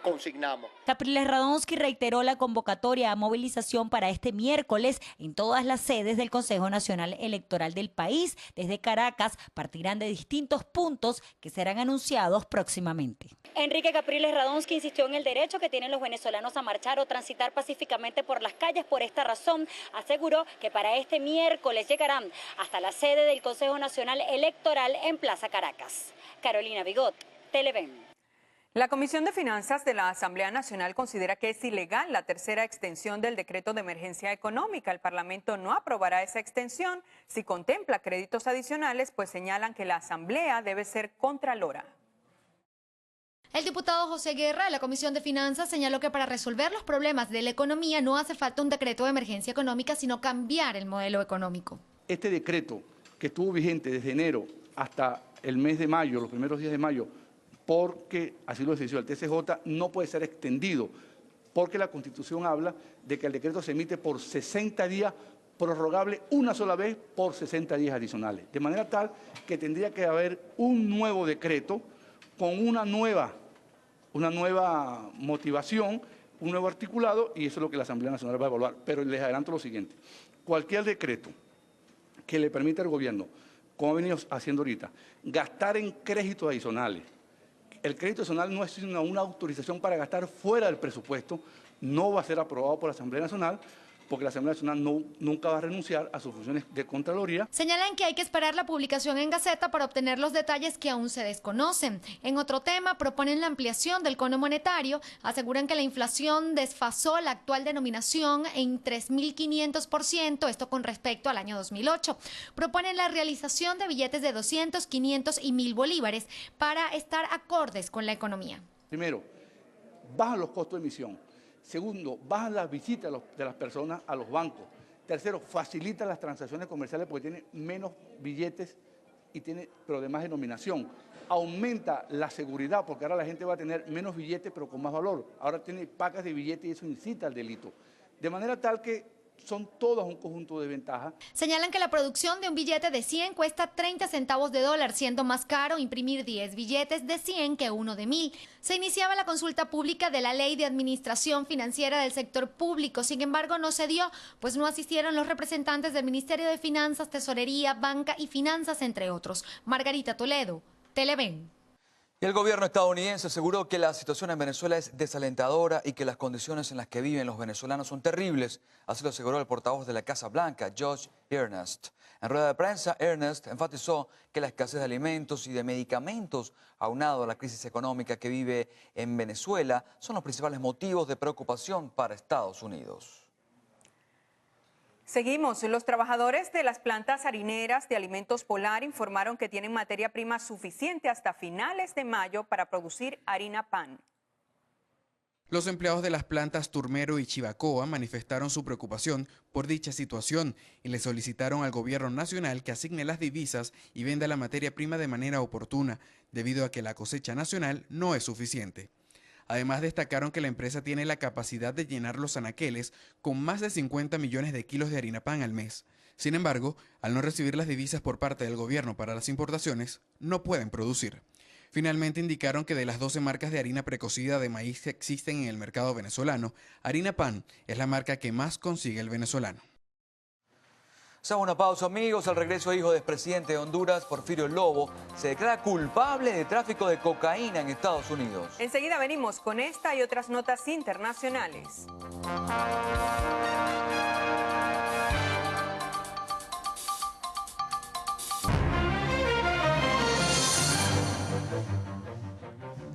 consignamos. Capriles Radonsky reiteró la convocatoria a movilización para este miércoles en todas las sedes del Consejo Nacional Electoral del país. Desde Caracas partirán de distintos puntos que serán anunciados próximamente. Enrique Capriles Radonsky insistió en el derecho que tienen los venezolanos a marchar o transitar pacíficamente por las calles. Por esta razón, aseguró que para este miércoles llegarán hasta la sede del Consejo Nacional Electoral en Plaza Caracas. Carolina Bigot, Televen. La Comisión de Finanzas de la Asamblea Nacional considera que es ilegal la tercera extensión del decreto de emergencia económica. El Parlamento no aprobará esa extensión si contempla créditos adicionales, pues señalan que la Asamblea debe ser contralora. El diputado José Guerra de la Comisión de Finanzas señaló que para resolver los problemas de la economía no hace falta un decreto de emergencia económica, sino cambiar el modelo económico. Este decreto, que estuvo vigente desde enero hasta el mes de mayo, los primeros días de mayo, porque así lo decidió el TCJ, no puede ser extendido porque la Constitución habla de que el decreto se emite por 60 días, prorrogable una sola vez por 60 días adicionales. De manera tal que tendría que haber un nuevo decreto con una nueva motivación, un nuevo articulado, y eso es lo que la Asamblea Nacional va a evaluar. Pero les adelanto lo siguiente: cualquier decreto que le permita al gobierno, como ha venido haciendo ahorita, gastar en créditos adicionales. El crédito adicional no es sino una autorización para gastar fuera del presupuesto, no va a ser aprobado por la Asamblea Nacional, porque la Asamblea Nacional nunca va a renunciar a sus funciones de Contraloría. Señalan que hay que esperar la publicación en Gaceta para obtener los detalles que aún se desconocen. En otro tema, proponen la ampliación del cono monetario, aseguran que la inflación desfasó la actual denominación en 3.500%, esto con respecto al año 2008. Proponen la realización de billetes de 200, 500 y 1.000 bolívares para estar acordes con la economía. Primero, bajan los costos de emisión. Segundo, bajan las visitas de las personas a los bancos. Tercero, facilita las transacciones comerciales porque tiene menos billetes, pero de más denominación. Aumenta la seguridad porque ahora la gente va a tener menos billetes pero con más valor. Ahora tiene pacas de billetes y eso incita al delito. De manera tal que son todas un conjunto de ventajas. Señalan que la producción de un billete de 100 cuesta 30 centavos de dólar, siendo más caro imprimir 10 billetes de 100 que uno de 1.000. Se iniciaba la consulta pública de la Ley de Administración Financiera del Sector Público. Sin embargo, no se dio, pues no asistieron los representantes del Ministerio de Finanzas, Tesorería, Banca y Finanzas, entre otros. Margarita Toledo, Televen. Y el gobierno estadounidense aseguró que la situación en Venezuela es desalentadora y que las condiciones en las que viven los venezolanos son terribles. Así lo aseguró el portavoz de la Casa Blanca, Josh Earnest. En rueda de prensa, Earnest enfatizó que la escasez de alimentos y de medicamentos, aunado a la crisis económica que vive en Venezuela, son los principales motivos de preocupación para Estados Unidos. Seguimos. Los trabajadores de las plantas harineras de Alimentos Polar informaron que tienen materia prima suficiente hasta finales de mayo para producir harina pan. Los empleados de las plantas Turmero y Chivacoa manifestaron su preocupación por dicha situación y le solicitaron al gobierno nacional que asigne las divisas y venda la materia prima de manera oportuna, debido a que la cosecha nacional no es suficiente. Además, destacaron que la empresa tiene la capacidad de llenar los anaqueles con más de 50 millones de kilos de harina pan al mes. Sin embargo, al no recibir las divisas por parte del gobierno para las importaciones, no pueden producir. Finalmente indicaron que de las 12 marcas de harina precocida de maíz que existen en el mercado venezolano, Harina Pan es la marca que más consigue el venezolano. Hacemos una pausa, amigos. Al regreso, hijo del expresidente de Honduras, Porfirio Lobo, se declara culpable de tráfico de cocaína en Estados Unidos. Enseguida venimos con esta y otras notas internacionales.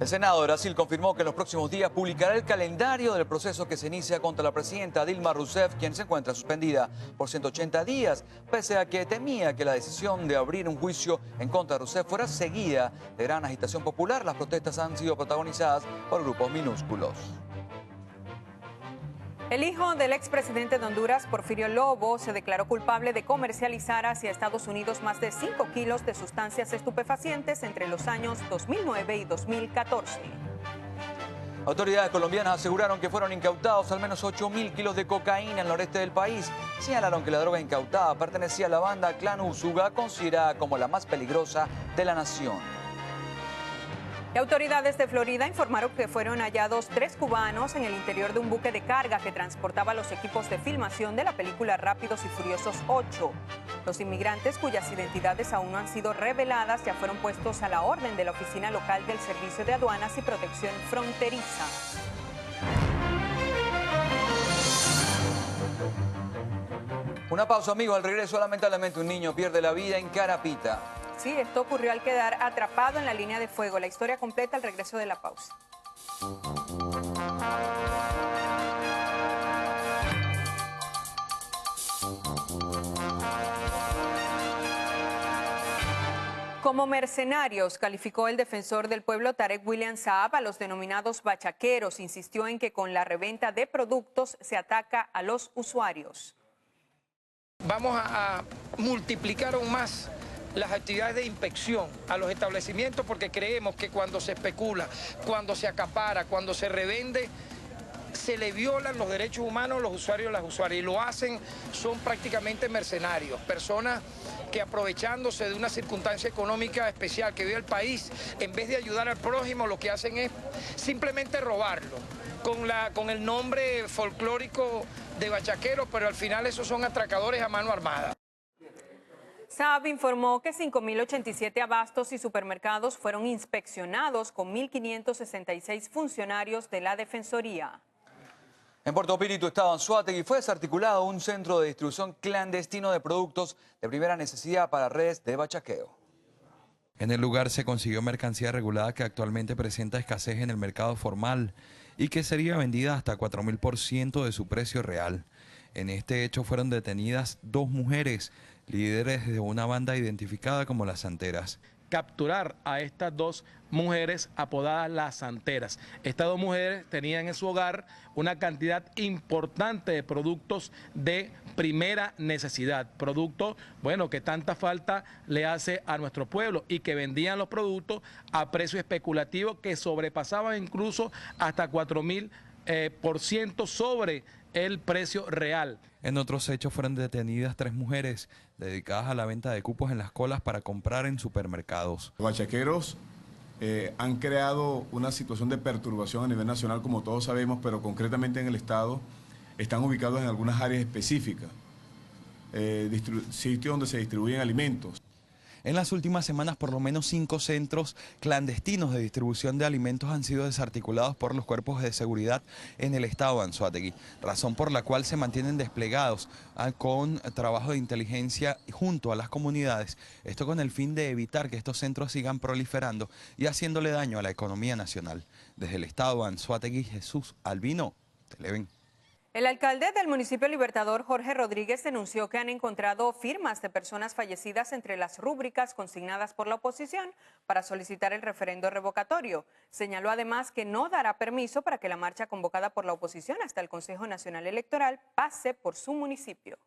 El Senado de Brasil confirmó que en los próximos días publicará el calendario del proceso que se inicia contra la presidenta Dilma Rousseff, quien se encuentra suspendida por 180 días, pese a que temía que la decisión de abrir un juicio en contra de Rousseff fuera seguida de gran agitación popular. Las protestas han sido protagonizadas por grupos minúsculos. El hijo del expresidente de Honduras, Porfirio Lobo, se declaró culpable de comercializar hacia Estados Unidos más de 5 kilos de sustancias estupefacientes entre los años 2009 y 2014. Autoridades colombianas aseguraron que fueron incautados al menos 8.000 kilos de cocaína en el noreste del país. Señalaron que la droga incautada pertenecía a la banda Clan Usuga, considerada como la más peligrosa de la nación. Y autoridades de Florida informaron que fueron hallados 3 cubanos en el interior de un buque de carga que transportaba los equipos de filmación de la película Rápidos y Furiosos 8. Los inmigrantes, cuyas identidades aún no han sido reveladas, ya fueron puestos a la orden de la oficina local del Servicio de Aduanas y Protección Fronteriza. Una pausa, amigos. Al regreso, lamentablemente, un niño pierde la vida en Carapita. Sí, esto ocurrió al quedar atrapado en la línea de fuego. La historia completa al regreso de la pausa. Como mercenarios, calificó el defensor del pueblo Tarek William Saab a los denominados bachaqueros. Insistió en que con la reventa de productos se ataca a los usuarios. Vamos a multiplicar aún más las actividades de inspección a los establecimientos porque creemos que cuando se especula, cuando se acapara, cuando se revende, se le violan los derechos humanos a los usuarios y las usuarias, y lo hacen, son prácticamente mercenarios, personas que aprovechándose de una circunstancia económica especial que vive el país, en vez de ayudar al prójimo, lo que hacen es simplemente robarlo, con el nombre folclórico de bachaqueros, pero al final esos son atracadores a mano armada. SAB informó que 5.087 abastos y supermercados fueron inspeccionados con 1.566 funcionarios de la Defensoría. En Puerto Píritu, estado Anzoátegui, fue desarticulado un centro de distribución clandestino de productos de primera necesidad para redes de bachaqueo. En el lugar se consiguió mercancía regulada que actualmente presenta escasez en el mercado formal y que sería vendida hasta 4.000% de su precio real. En este hecho fueron detenidas 2 mujeres, líderes de una banda identificada como las Santeras. Capturar a estas 2 mujeres apodadas las Santeras. Estas 2 mujeres tenían en su hogar una cantidad importante de productos de primera necesidad, productos, bueno, que tanta falta le hace a nuestro pueblo y que vendían los productos a precio especulativo que sobrepasaban incluso hasta 4.000% sobre el precio real. En otros hechos fueron detenidas 3 mujeres dedicadas a la venta de cupos en las colas para comprar en supermercados. Los bachaqueros han creado una situación de perturbación a nivel nacional, como todos sabemos, pero concretamente en el Estado están ubicados en algunas áreas específicas, sitios donde se distribuyen alimentos. En las últimas semanas, por lo menos 5 centros clandestinos de distribución de alimentos han sido desarticulados por los cuerpos de seguridad en el estado de Anzoátegui, razón por la cual se mantienen desplegados con trabajo de inteligencia junto a las comunidades, esto con el fin de evitar que estos centros sigan proliferando y haciéndole daño a la economía nacional. Desde el estado de Anzoátegui, Jesús Albino, Televen. El alcalde del municipio Libertador, Jorge Rodríguez, denunció que han encontrado firmas de personas fallecidas entre las rúbricas consignadas por la oposición para solicitar el referendo revocatorio. Señaló además que no dará permiso para que la marcha convocada por la oposición hasta el Consejo Nacional Electoral pase por su municipio.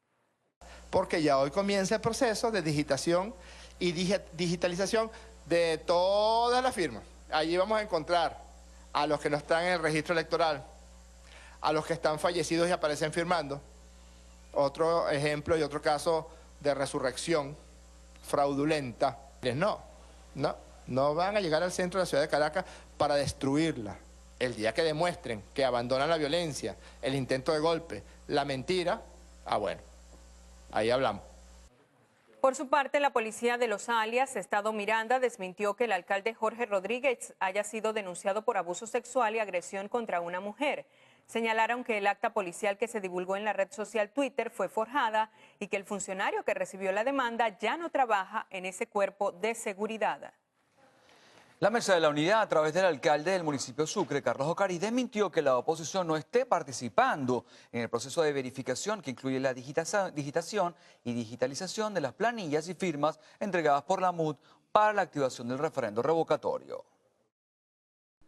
Porque ya hoy comienza el proceso de digitación y digitalización de todas las firmas. Allí vamos a encontrar a los que no están en el registro electoral, a los que están fallecidos y aparecen firmando. Otro ejemplo y otro caso de resurrección fraudulenta. No van a llegar al centro de la ciudad de Caracas para destruirla. El día que demuestren que abandonan la violencia, el intento de golpe, la mentira, bueno, ahí hablamos. Por su parte, la policía de Los Alias, Estado Miranda, desmintió que el alcalde Jorge Rodríguez haya sido denunciado por abuso sexual y agresión contra una mujer. Señalaron que el acta policial que se divulgó en la red social Twitter fue forjada y que el funcionario que recibió la demanda ya no trabaja en ese cuerpo de seguridad. La Mesa de la Unidad, a través del alcalde del municipio Sucre, Carlos Ocariz, desmintió que la oposición no esté participando en el proceso de verificación que incluye la digitación y digitalización de las planillas y firmas entregadas por la MUD para la activación del referendo revocatorio.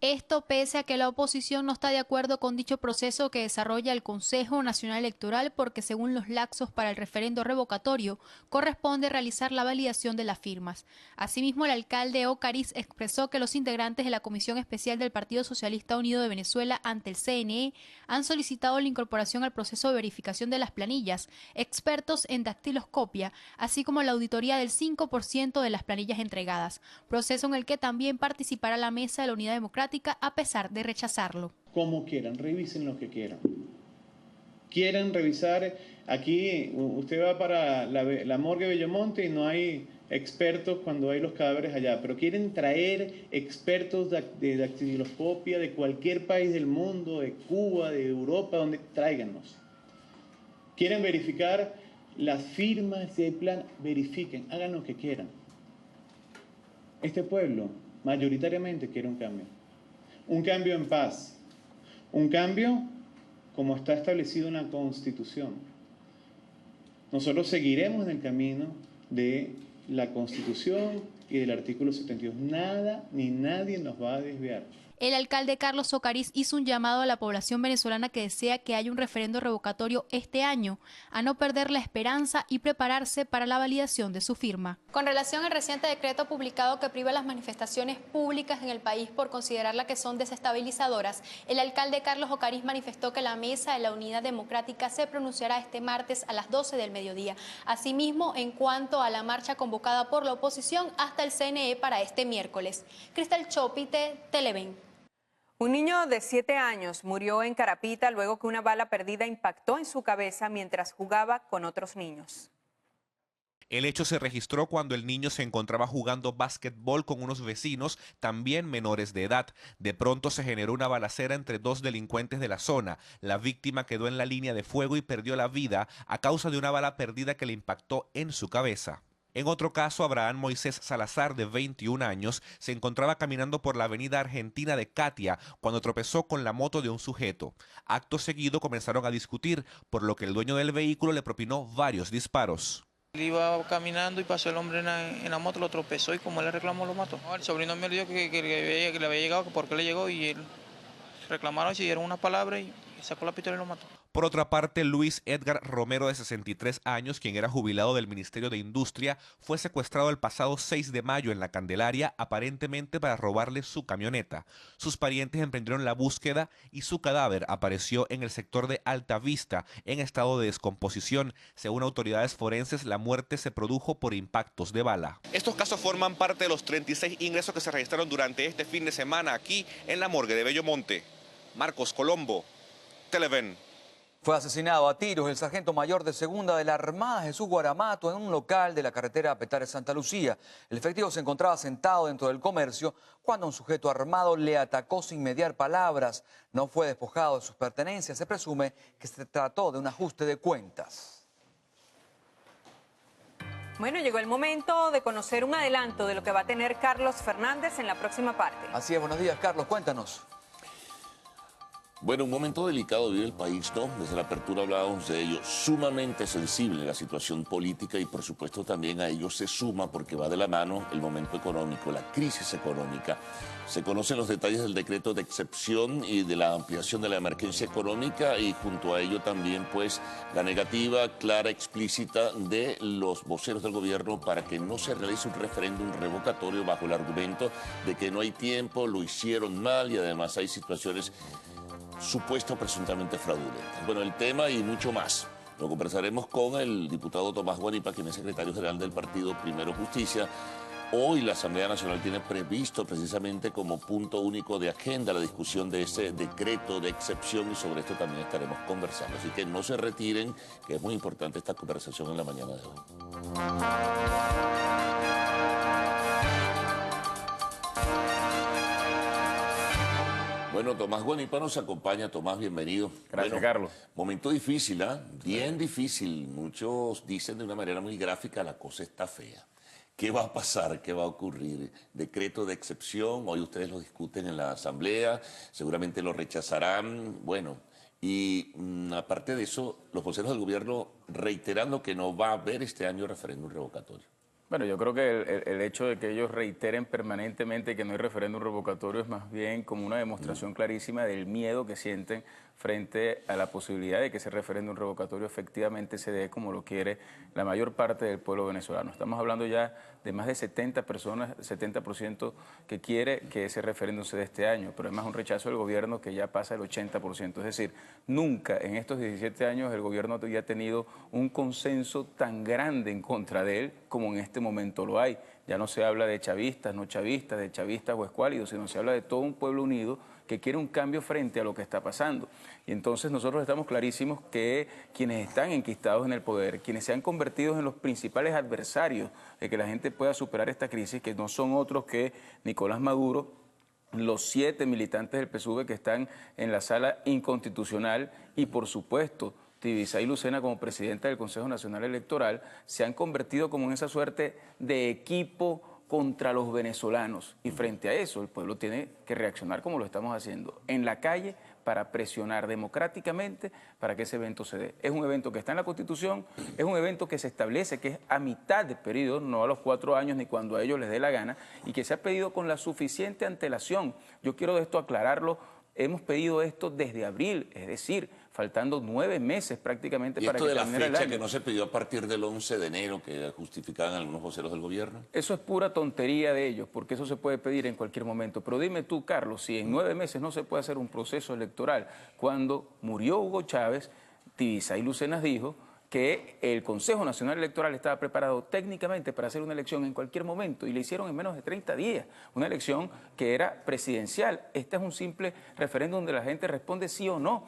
Esto pese a que la oposición no está de acuerdo con dicho proceso que desarrolla el Consejo Nacional Electoral porque según los lapsos para el referendo revocatorio corresponde realizar la validación de las firmas. Asimismo, el alcalde Ocariz expresó que los integrantes de la Comisión Especial del Partido Socialista Unido de Venezuela ante el CNE han solicitado la incorporación al proceso de verificación de las planillas, expertos en dactiloscopia, así como la auditoría del 5% de las planillas entregadas, proceso en el que también participará la Mesa de la Unidad Democrática a pesar de rechazarlo. Como quieran, revisen lo que quieran. Quieren revisar, aquí usted va para la morgue Bellomonte y no hay expertos cuando hay los cadáveres allá, pero quieren traer expertos de dactiloscopia de cualquier país del mundo, de Cuba, de Europa, donde tráiganos. Quieren verificar las firmas, si hay plan, verifiquen, hagan lo que quieran. Este pueblo mayoritariamente quiere un cambio. Un cambio en paz, un cambio como está establecido en la Constitución. Nosotros seguiremos en el camino de la Constitución y del artículo 72. Nada ni nadie nos va a desviar. El alcalde Carlos Ocariz hizo un llamado a la población venezolana que desea que haya un referendo revocatorio este año, a no perder la esperanza y prepararse para la validación de su firma. Con relación al reciente decreto publicado que priva las manifestaciones públicas en el país por considerarla que son desestabilizadoras, el alcalde Carlos Ocariz manifestó que la Mesa de la Unidad Democrática se pronunciará este martes a las 12 del mediodía. Asimismo, en cuanto a la marcha convocada por la oposición hasta el CNE para este miércoles. Cristal Chopite, Televen. Un niño de 7 años murió en Carapita luego que una bala perdida impactó en su cabeza mientras jugaba con otros niños. El hecho se registró cuando el niño se encontraba jugando básquetbol con unos vecinos, también menores de edad. De pronto se generó una balacera entre dos delincuentes de la zona. La víctima quedó en la línea de fuego y perdió la vida a causa de una bala perdida que le impactó en su cabeza. En otro caso, Abraham Moisés Salazar, de 21 años, se encontraba caminando por la avenida Argentina de Catia cuando tropezó con la moto de un sujeto. Acto seguido comenzaron a discutir, por lo que el dueño del vehículo le propinó varios disparos. Él iba caminando y pasó el hombre en la moto, lo tropezó y como él le reclamó lo mató. El sobrino me dijo que le había llegado, que por qué le llegó y él reclamaron y se dieron una palabra y sacó la pistola y lo mató. Por otra parte, Luis Edgar Romero, de 63 años, quien era jubilado del Ministerio de Industria, fue secuestrado el pasado 6 de mayo en la Candelaria, aparentemente para robarle su camioneta. Sus parientes emprendieron la búsqueda y su cadáver apareció en el sector de Alta Vista, en estado de descomposición. Según autoridades forenses, la muerte se produjo por impactos de bala. Estos casos forman parte de los 36 ingresos que se registraron durante este fin de semana aquí en la morgue de Bellomonte. Marcos Colombo, Televen. Fue asesinado a tiros el sargento mayor de segunda de la Armada, Jesús Guaramato, en un local de la carretera Petare-Santa Lucía. El efectivo se encontraba sentado dentro del comercio cuando un sujeto armado le atacó sin mediar palabras. No fue despojado de sus pertenencias. Se presume que se trató de un ajuste de cuentas. Bueno, llegó el momento de conocer un adelanto de lo que va a tener Carlos Fernández en la próxima parte. Así es, buenos días, Carlos, cuéntanos. Bueno, un momento delicado vive el país, ¿no? Desde la apertura hablábamos de ello. Sumamente sensible la situación política y por supuesto también a ello se suma porque va de la mano el momento económico, la crisis económica. Se conocen los detalles del decreto de excepción y de la ampliación de la emergencia económica y junto a ello también pues la negativa clara, explícita de los voceros del gobierno para que no se realice un referéndum revocatorio bajo el argumento de que no hay tiempo, lo hicieron mal y además hay situaciones supuesto presuntamente fraudulentas. Bueno, el tema y mucho más lo conversaremos con el diputado Tomás Guanipa, quien es secretario general del partido Primero Justicia. Hoy la Asamblea Nacional tiene previsto precisamente como punto único de agenda la discusión de ese decreto de excepción y sobre esto también estaremos conversando. Así que no se retiren, que es muy importante esta conversación en la mañana de hoy. Bueno, Tomás Guanipa nos acompaña. Tomás, bienvenido. Gracias, Carlos. Momento difícil, ¿ah? Bien difícil. Muchos dicen de una manera muy gráfica, la cosa está fea. ¿Qué va a pasar? ¿Qué va a ocurrir? Decreto de excepción, hoy ustedes lo discuten en la Asamblea, seguramente lo rechazarán. Bueno, y aparte de eso, los voceros del gobierno reiterando que no va a haber este año referéndum revocatorio. Bueno, yo creo que el hecho de que ellos reiteren permanentemente que no hay referéndum revocatorio es más bien como una demostración clarísima del miedo que sienten frente a la posibilidad de que ese referéndum revocatorio efectivamente se dé como lo quiere la mayor parte del pueblo venezolano. Estamos hablando ya de más de 70% que quiere que ese referéndum se dé este año, pero además un rechazo del gobierno que ya pasa el 80%. Es decir, nunca en estos 17 años el gobierno había tenido un consenso tan grande en contra de él como en este momento lo hay. Ya no se habla de chavistas, no chavistas, de chavistas o escuálidos, sino se habla de todo un pueblo unido que quiere un cambio frente a lo que está pasando. Y entonces nosotros estamos clarísimos que quienes están enquistados en el poder, quienes se han convertido en los principales adversarios de que la gente pueda superar esta crisis, que no son otros que Nicolás Maduro, los 7 militantes del PSUV que están en la sala inconstitucional y por supuesto Tibisay Lucena como presidenta del Consejo Nacional Electoral, se han convertido como en esa suerte de equipo contra los venezolanos. Y frente a eso, el pueblo tiene que reaccionar como lo estamos haciendo, en la calle, para presionar democráticamente para que ese evento se dé. Es un evento que está en la Constitución, es un evento que se establece que es a mitad de periodo, no a los 4 años ni cuando a ellos les dé la gana, y que se ha pedido con la suficiente antelación. Yo quiero de esto aclararlo, hemos pedido esto desde abril, es decir, faltando 9 meses prácticamente para que termine el año. ¿Y esto de la fecha que no se pidió a partir del 11 de enero, que justificaban algunos voceros del gobierno? Eso es pura tontería de ellos, porque eso se puede pedir en cualquier momento. Pero dime tú, Carlos, si en 9 meses no se puede hacer un proceso electoral, cuando murió Hugo Chávez, Tibisay Lucenas dijo que el Consejo Nacional Electoral estaba preparado técnicamente para hacer una elección en cualquier momento y le hicieron en menos de 30 días, una elección que era presidencial. Este es un simple referéndum donde la gente responde sí o no.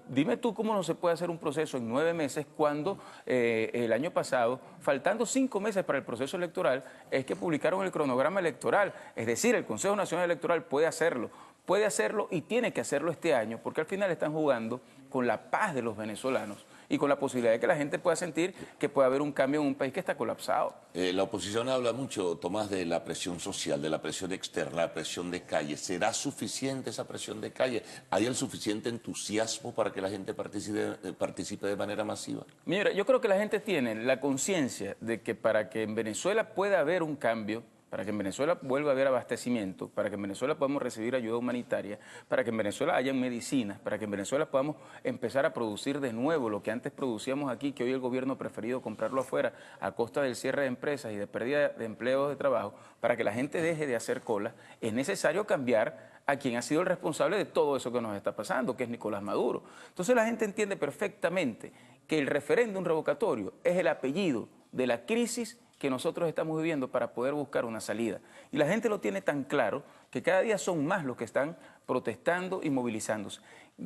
Dime tú cómo no se puede hacer un proceso en 9 meses cuando el año pasado, faltando 5 meses para el proceso electoral, es que publicaron el cronograma electoral. Es decir, el Consejo Nacional Electoral puede hacerlo y tiene que hacerlo este año, porque al final están jugando con la paz de los venezolanos y con la posibilidad de que la gente pueda sentir que puede haber un cambio en un país que está colapsado. La oposición habla mucho, Tomás, de la presión social, de la presión externa, la presión de calle. ¿Será suficiente esa presión de calle? ¿Hay el suficiente entusiasmo para que la gente participe de manera masiva? Mira, yo creo que la gente tiene la conciencia de que para que en Venezuela pueda haber un cambio, para que en Venezuela vuelva a haber abastecimiento, para que en Venezuela podamos recibir ayuda humanitaria, para que en Venezuela haya medicinas, para que en Venezuela podamos empezar a producir de nuevo lo que antes producíamos aquí, que hoy el gobierno ha preferido comprarlo afuera a costa del cierre de empresas y de pérdida de empleos de trabajo, para que la gente deje de hacer cola, es necesario cambiar a quien ha sido el responsable de todo eso que nos está pasando, que es Nicolás Maduro. Entonces la gente entiende perfectamente que el referéndum revocatorio es el apellido de la crisis que nosotros estamos viviendo para poder buscar una salida. Y la gente lo tiene tan claro que cada día son más los que están protestando y movilizándose.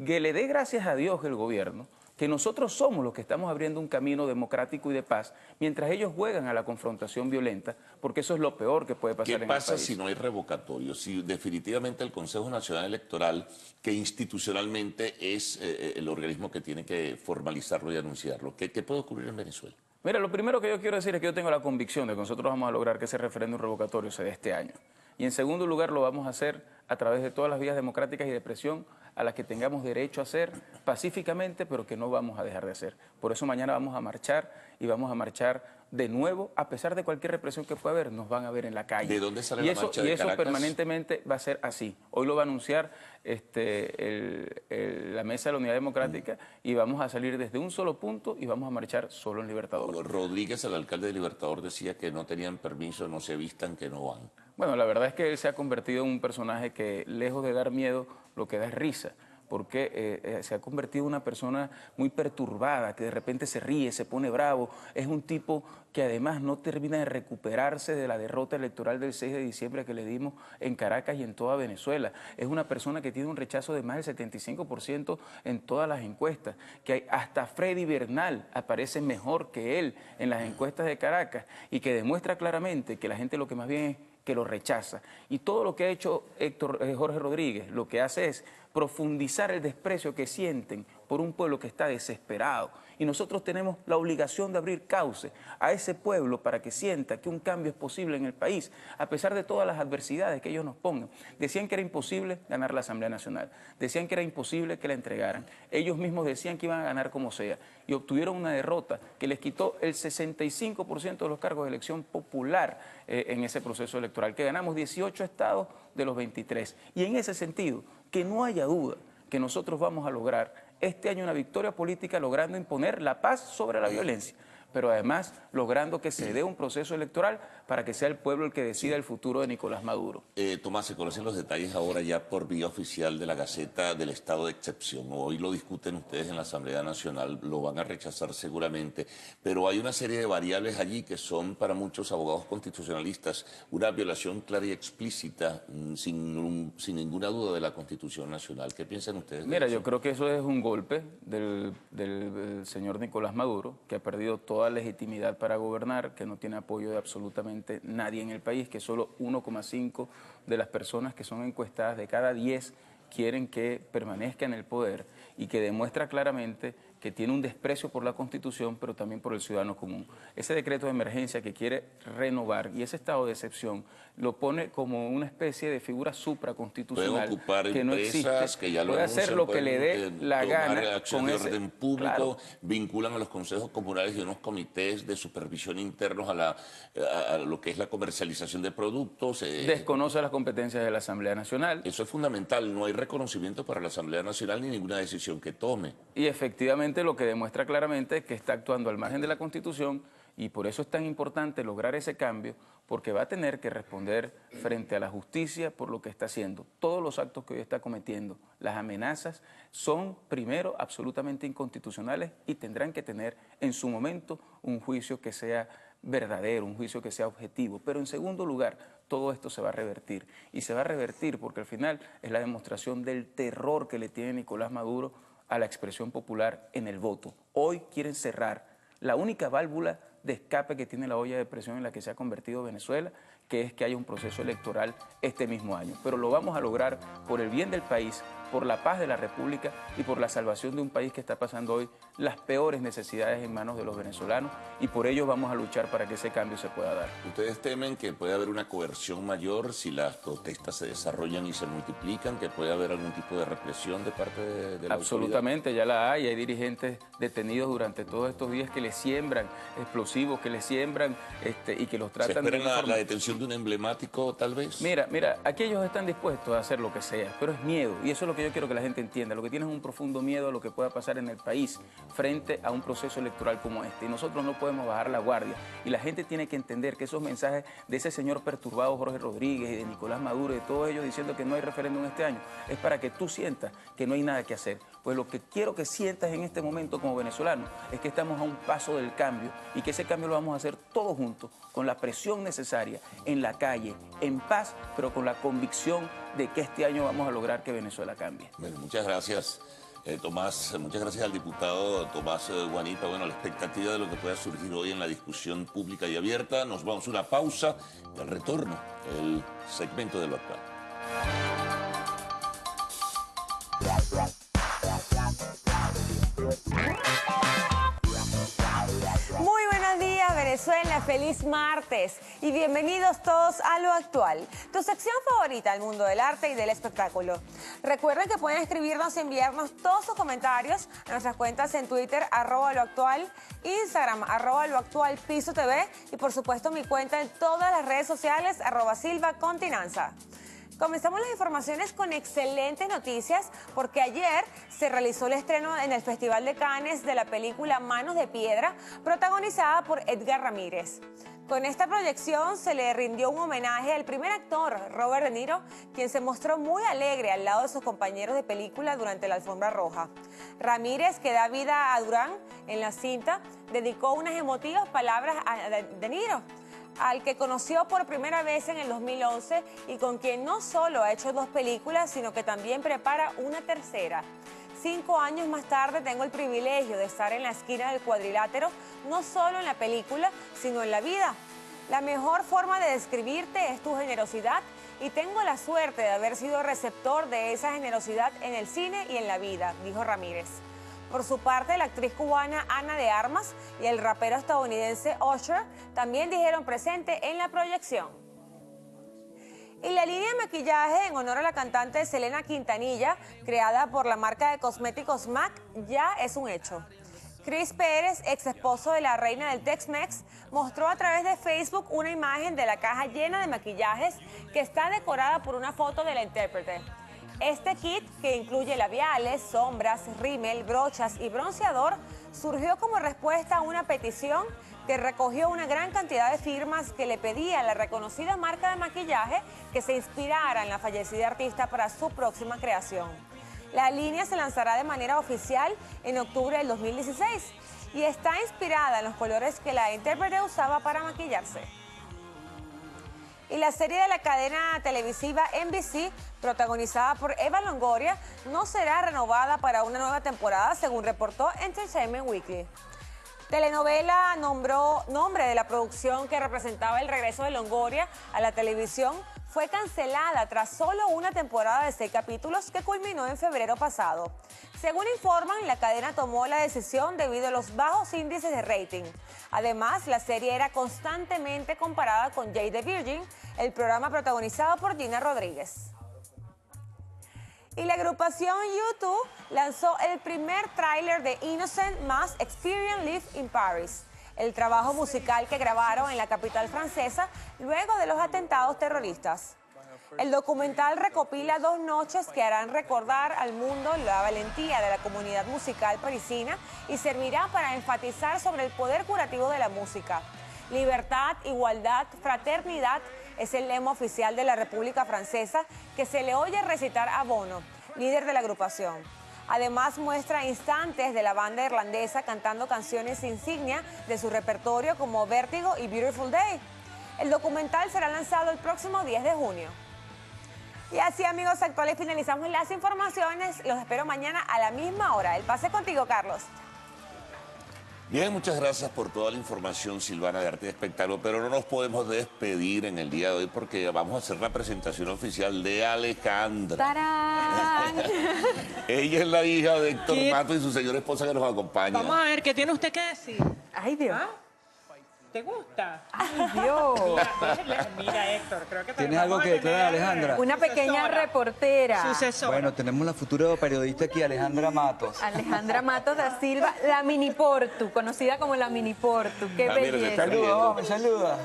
Que le dé gracias a Dios el gobierno, que nosotros somos los que estamos abriendo un camino democrático y de paz, mientras ellos juegan a la confrontación violenta, porque eso es lo peor que puede pasar en el país. ¿Qué pasa si no hay revocatorio? Si definitivamente el Consejo Nacional Electoral, que institucionalmente es el organismo que tiene que formalizarlo y anunciarlo, ¿qué puede ocurrir en Venezuela? Mira, lo primero que yo quiero decir es que yo tengo la convicción de que nosotros vamos a lograr que ese referéndum revocatorio se dé este año. Y en segundo lugar lo vamos a hacer a través de todas las vías democráticas y de presión a las que tengamos derecho a hacer pacíficamente, pero que no vamos a dejar de hacer. Por eso mañana vamos a marchar y vamos a marchar de nuevo, a pesar de cualquier represión que pueda haber, nos van a ver en la calle. ¿De dónde sale la marcha de Caracas? Y eso permanentemente va a ser así. Hoy lo va a anunciar la Mesa de la Unidad Democrática y vamos a salir desde un solo punto y vamos a marchar solo en Libertador. Rodríguez, el alcalde de Libertador, decía que no tenían permiso, no se vistan, que no van. Bueno, la verdad es que él se ha convertido en un personaje que, lejos de dar miedo, lo que da es risa, porque se ha convertido en una persona muy perturbada, que de repente se ríe, se pone bravo. Es un tipo que además no termina de recuperarse de la derrota electoral del 6 de diciembre que le dimos en Caracas y en toda Venezuela. Es una persona que tiene un rechazo de más del 75% en todas las encuestas, que hasta Freddy Bernal aparece mejor que él en las encuestas de Caracas y que demuestra claramente que la gente lo que más bien es que lo rechaza. Y todo lo que ha hecho Jorge Rodríguez, lo que hace es profundizar el desprecio que sienten por un pueblo que está desesperado. Y nosotros tenemos la obligación de abrir cauce a ese pueblo para que sienta que un cambio es posible en el país, a pesar de todas las adversidades que ellos nos pongan. Decían que era imposible ganar la Asamblea Nacional, decían que era imposible que la entregaran. Ellos mismos decían que iban a ganar como sea y obtuvieron una derrota que les quitó el 65% de los cargos de elección popular en ese proceso electoral, que ganamos 18 estados de los 23. Y en ese sentido, que no haya duda que nosotros vamos a lograr este año una victoria política logrando imponer la paz sobre la violencia, pero además logrando que se dé un proceso electoral para que sea el pueblo el que decida el futuro de Nicolás Maduro. Tomás, se conocen los detalles ahora ya por vía oficial de la Gaceta del estado de excepción. Hoy lo discuten ustedes en la Asamblea Nacional, lo van a rechazar seguramente, pero hay una serie de variables allí que son para muchos abogados constitucionalistas una violación clara y explícita, sin ninguna duda, de la Constitución Nacional. ¿Qué piensan ustedes? Mira, yo creo que eso es un golpe del señor Nicolás Maduro, que ha perdido toda legitimidad para gobernar, que no tiene apoyo de absolutamente nadie en el país, que solo 1,5 de las personas que son encuestadas de cada 10 quieren que permanezca en el poder y que demuestra claramente que tiene un desprecio por la Constitución, pero también por el ciudadano común. Ese decreto de emergencia que quiere renovar y ese estado de excepción lo pone como una especie de figura supraconstitucional. Pueden ocupar que no empresas existe, que ya lo puede anuncian, hacer lo que le dé la gana acción con de ese orden público, claro. vinculan a los consejos comunales y unos comités de supervisión internos a lo que es la comercialización de productos. Desconoce las competencias de la Asamblea Nacional. Eso es fundamental, no hay reconocimiento para la Asamblea Nacional ni ninguna decisión que tome. Y efectivamente lo que demuestra claramente es que está actuando al margen de la Constitución y por eso es tan importante lograr ese cambio, porque va a tener que responder frente a la justicia por lo que está haciendo. Todos los actos que hoy está cometiendo, las amenazas, son primero absolutamente inconstitucionales y tendrán que tener en su momento un juicio que sea verdadero, un juicio que sea objetivo. Pero en segundo lugar, todo esto se va a revertir. Y se va a revertir porque al final es la demostración del terror que le tiene Nicolás Maduro a la expresión popular en el voto. Hoy quieren cerrar la única válvula de escape que tiene la olla de presión en la que se ha convertido Venezuela, que es que haya un proceso electoral este mismo año. Pero lo vamos a lograr por el bien del país, por la paz de la República y por la salvación de un país que está pasando hoy las peores necesidades en manos de los venezolanos, y por ello vamos a luchar para que ese cambio se pueda dar. ¿Ustedes temen que pueda haber una coerción mayor si las protestas se desarrollan y se multiplican, que puede haber algún tipo de represión de parte de la Absolutamente, ya la hay dirigentes detenidos durante todos estos días que les siembran explosivos, que les siembran y que los tratan de... ¿Se espera la detención de un emblemático tal vez? Mira, aquí ellos están dispuestos a hacer lo que sea, pero es miedo, y eso es lo que yo quiero que la gente entienda. Lo que tienen es un profundo miedo a lo que pueda pasar en el país frente a un proceso electoral como este, y nosotros no podemos bajar la guardia, y la gente tiene que entender que esos mensajes de ese señor perturbado Jorge Rodríguez y de Nicolás Maduro y de todos ellos diciendo que no hay referéndum este año, es para que tú sientas que no hay nada que hacer. Pues lo que quiero que sientas en este momento como venezolano es que estamos a un paso del cambio, y que ese cambio lo vamos a hacer todos juntos, con la presión necesaria, en la calle, en paz, pero con la convicción de que este año vamos a lograr que Venezuela cambie. Bueno, muchas gracias, Tomás. Muchas gracias al diputado Tomás Guanipa. Bueno, la expectativa de lo que pueda surgir hoy en la discusión pública y abierta. Nos vamos a una pausa y al retorno, el segmento de lo actual. Muy buenos días, Venezuela, feliz martes y bienvenidos todos a Lo Actual, tu sección favorita del mundo del arte y del espectáculo. Recuerden que pueden escribirnos y enviarnos todos sus comentarios a nuestras cuentas en Twitter, @loactual, Instagram, @loactualpisotv, y por supuesto mi cuenta en todas las redes sociales, @silvacontinanza. Comenzamos las informaciones con excelentes noticias, porque ayer se realizó el estreno en el Festival de Cannes de la película Manos de Piedra, protagonizada por Edgar Ramírez. Con esta proyección se le rindió un homenaje al primer actor, Robert De Niro, quien se mostró muy alegre al lado de sus compañeros de película durante la alfombra roja. Ramírez, que da vida a Durán en la cinta, dedicó unas emotivas palabras a De Niro, al que conoció por primera vez en el 2011 y con quien no solo ha hecho 2 películas, sino que también prepara una tercera. 5 años más tarde tengo el privilegio de estar en la esquina del cuadrilátero, no solo en la película, sino en la vida. La mejor forma de describirte es tu generosidad, y tengo la suerte de haber sido receptor de esa generosidad en el cine y en la vida, dijo Ramírez. Por su parte, la actriz cubana Ana de Armas y el rapero estadounidense Usher también dijeron presente en la proyección. Y la línea de maquillaje en honor a la cantante Selena Quintanilla, creada por la marca de cosméticos MAC, ya es un hecho. Chris Pérez, ex esposo de la reina del Tex-Mex, mostró a través de Facebook una imagen de la caja llena de maquillajes que está decorada por una foto de la intérprete. Este kit, que incluye labiales, sombras, rímel, brochas y bronceador, surgió como respuesta a una petición que recogió una gran cantidad de firmas que le pedía a la reconocida marca de maquillaje que se inspirara en la fallecida artista para su próxima creación. La línea se lanzará de manera oficial en octubre del 2016 y está inspirada en los colores que la intérprete usaba para maquillarse. Y la serie de la cadena televisiva NBC, protagonizada por Eva Longoria, no será renovada para una nueva temporada, según reportó Entertainment Weekly. Telenovela nombre de la producción que representaba el regreso de Longoria a la televisión fue cancelada tras solo una temporada de 6 capítulos que culminó en febrero pasado. Según informan, la cadena tomó la decisión debido a los bajos índices de rating. Además, la serie era constantemente comparada con Jane the Virgin, el programa protagonizado por Gina Rodríguez. Y la agrupación U2 lanzó el primer tráiler de Innocent Mass Experience Live in Paris, el trabajo musical que grabaron en la capital francesa luego de los atentados terroristas. El documental recopila 2 noches que harán recordar al mundo la valentía de la comunidad musical parisina y servirá para enfatizar sobre el poder curativo de la música. Libertad, igualdad, fraternidad es el lema oficial de la República Francesa que se le oye recitar a Bono, líder de la agrupación. Además, muestra instantes de la banda irlandesa cantando canciones insignia de su repertorio como Vértigo y Beautiful Day. El documental será lanzado el próximo 10 de junio. Y así, amigos actuales, finalizamos las informaciones. Los espero mañana a la misma hora. El pase contigo, Carlos. Bien, muchas gracias por toda la información, Silvana, de Arte y Espectáculo, pero no nos podemos despedir en el día de hoy porque vamos a hacer la presentación oficial de Alejandra. ¡Tarán! Ella es la hija de Héctor Matos y su señora esposa que nos acompaña. Vamos a ver, ¿qué tiene usted que decir? Ay, Dios. ¿Ah? ¿Te gusta? Ay, Dios. Mira, Héctor, creo que ¿Tienes algo que declarar, Alejandra? Una pequeña reportera. Sucesora. Bueno, tenemos la futura periodista aquí, Alejandra Matos. Alejandra Matos da Silva, la Mini Portu, conocida como la Mini Portu. ¡Qué belleza! Saluda, me saluda.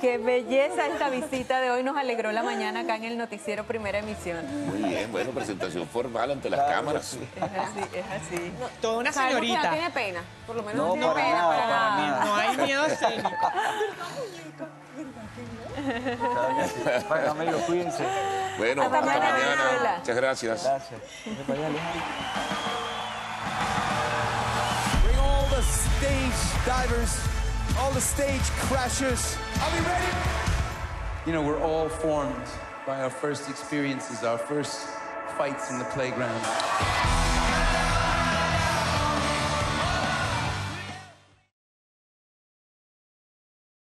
¡Qué belleza esta visita de hoy! Nos alegró la mañana acá en el noticiero Primera Emisión. Muy bien, bueno, presentación formal ante las cámaras. Es así, es así. No, toda una sabemos que señorita. no tiene pena, por lo menos No, no tiene para pena nada, para nada. No hay miedo escénico. Bueno, amigos, cuídense. Bueno, hasta mañana. Muchas gracias. Gracias. Bring all the stage divers, all the stage crashers. Are we ready? You know, we're all formed by our first experiences, our first fights in the playground.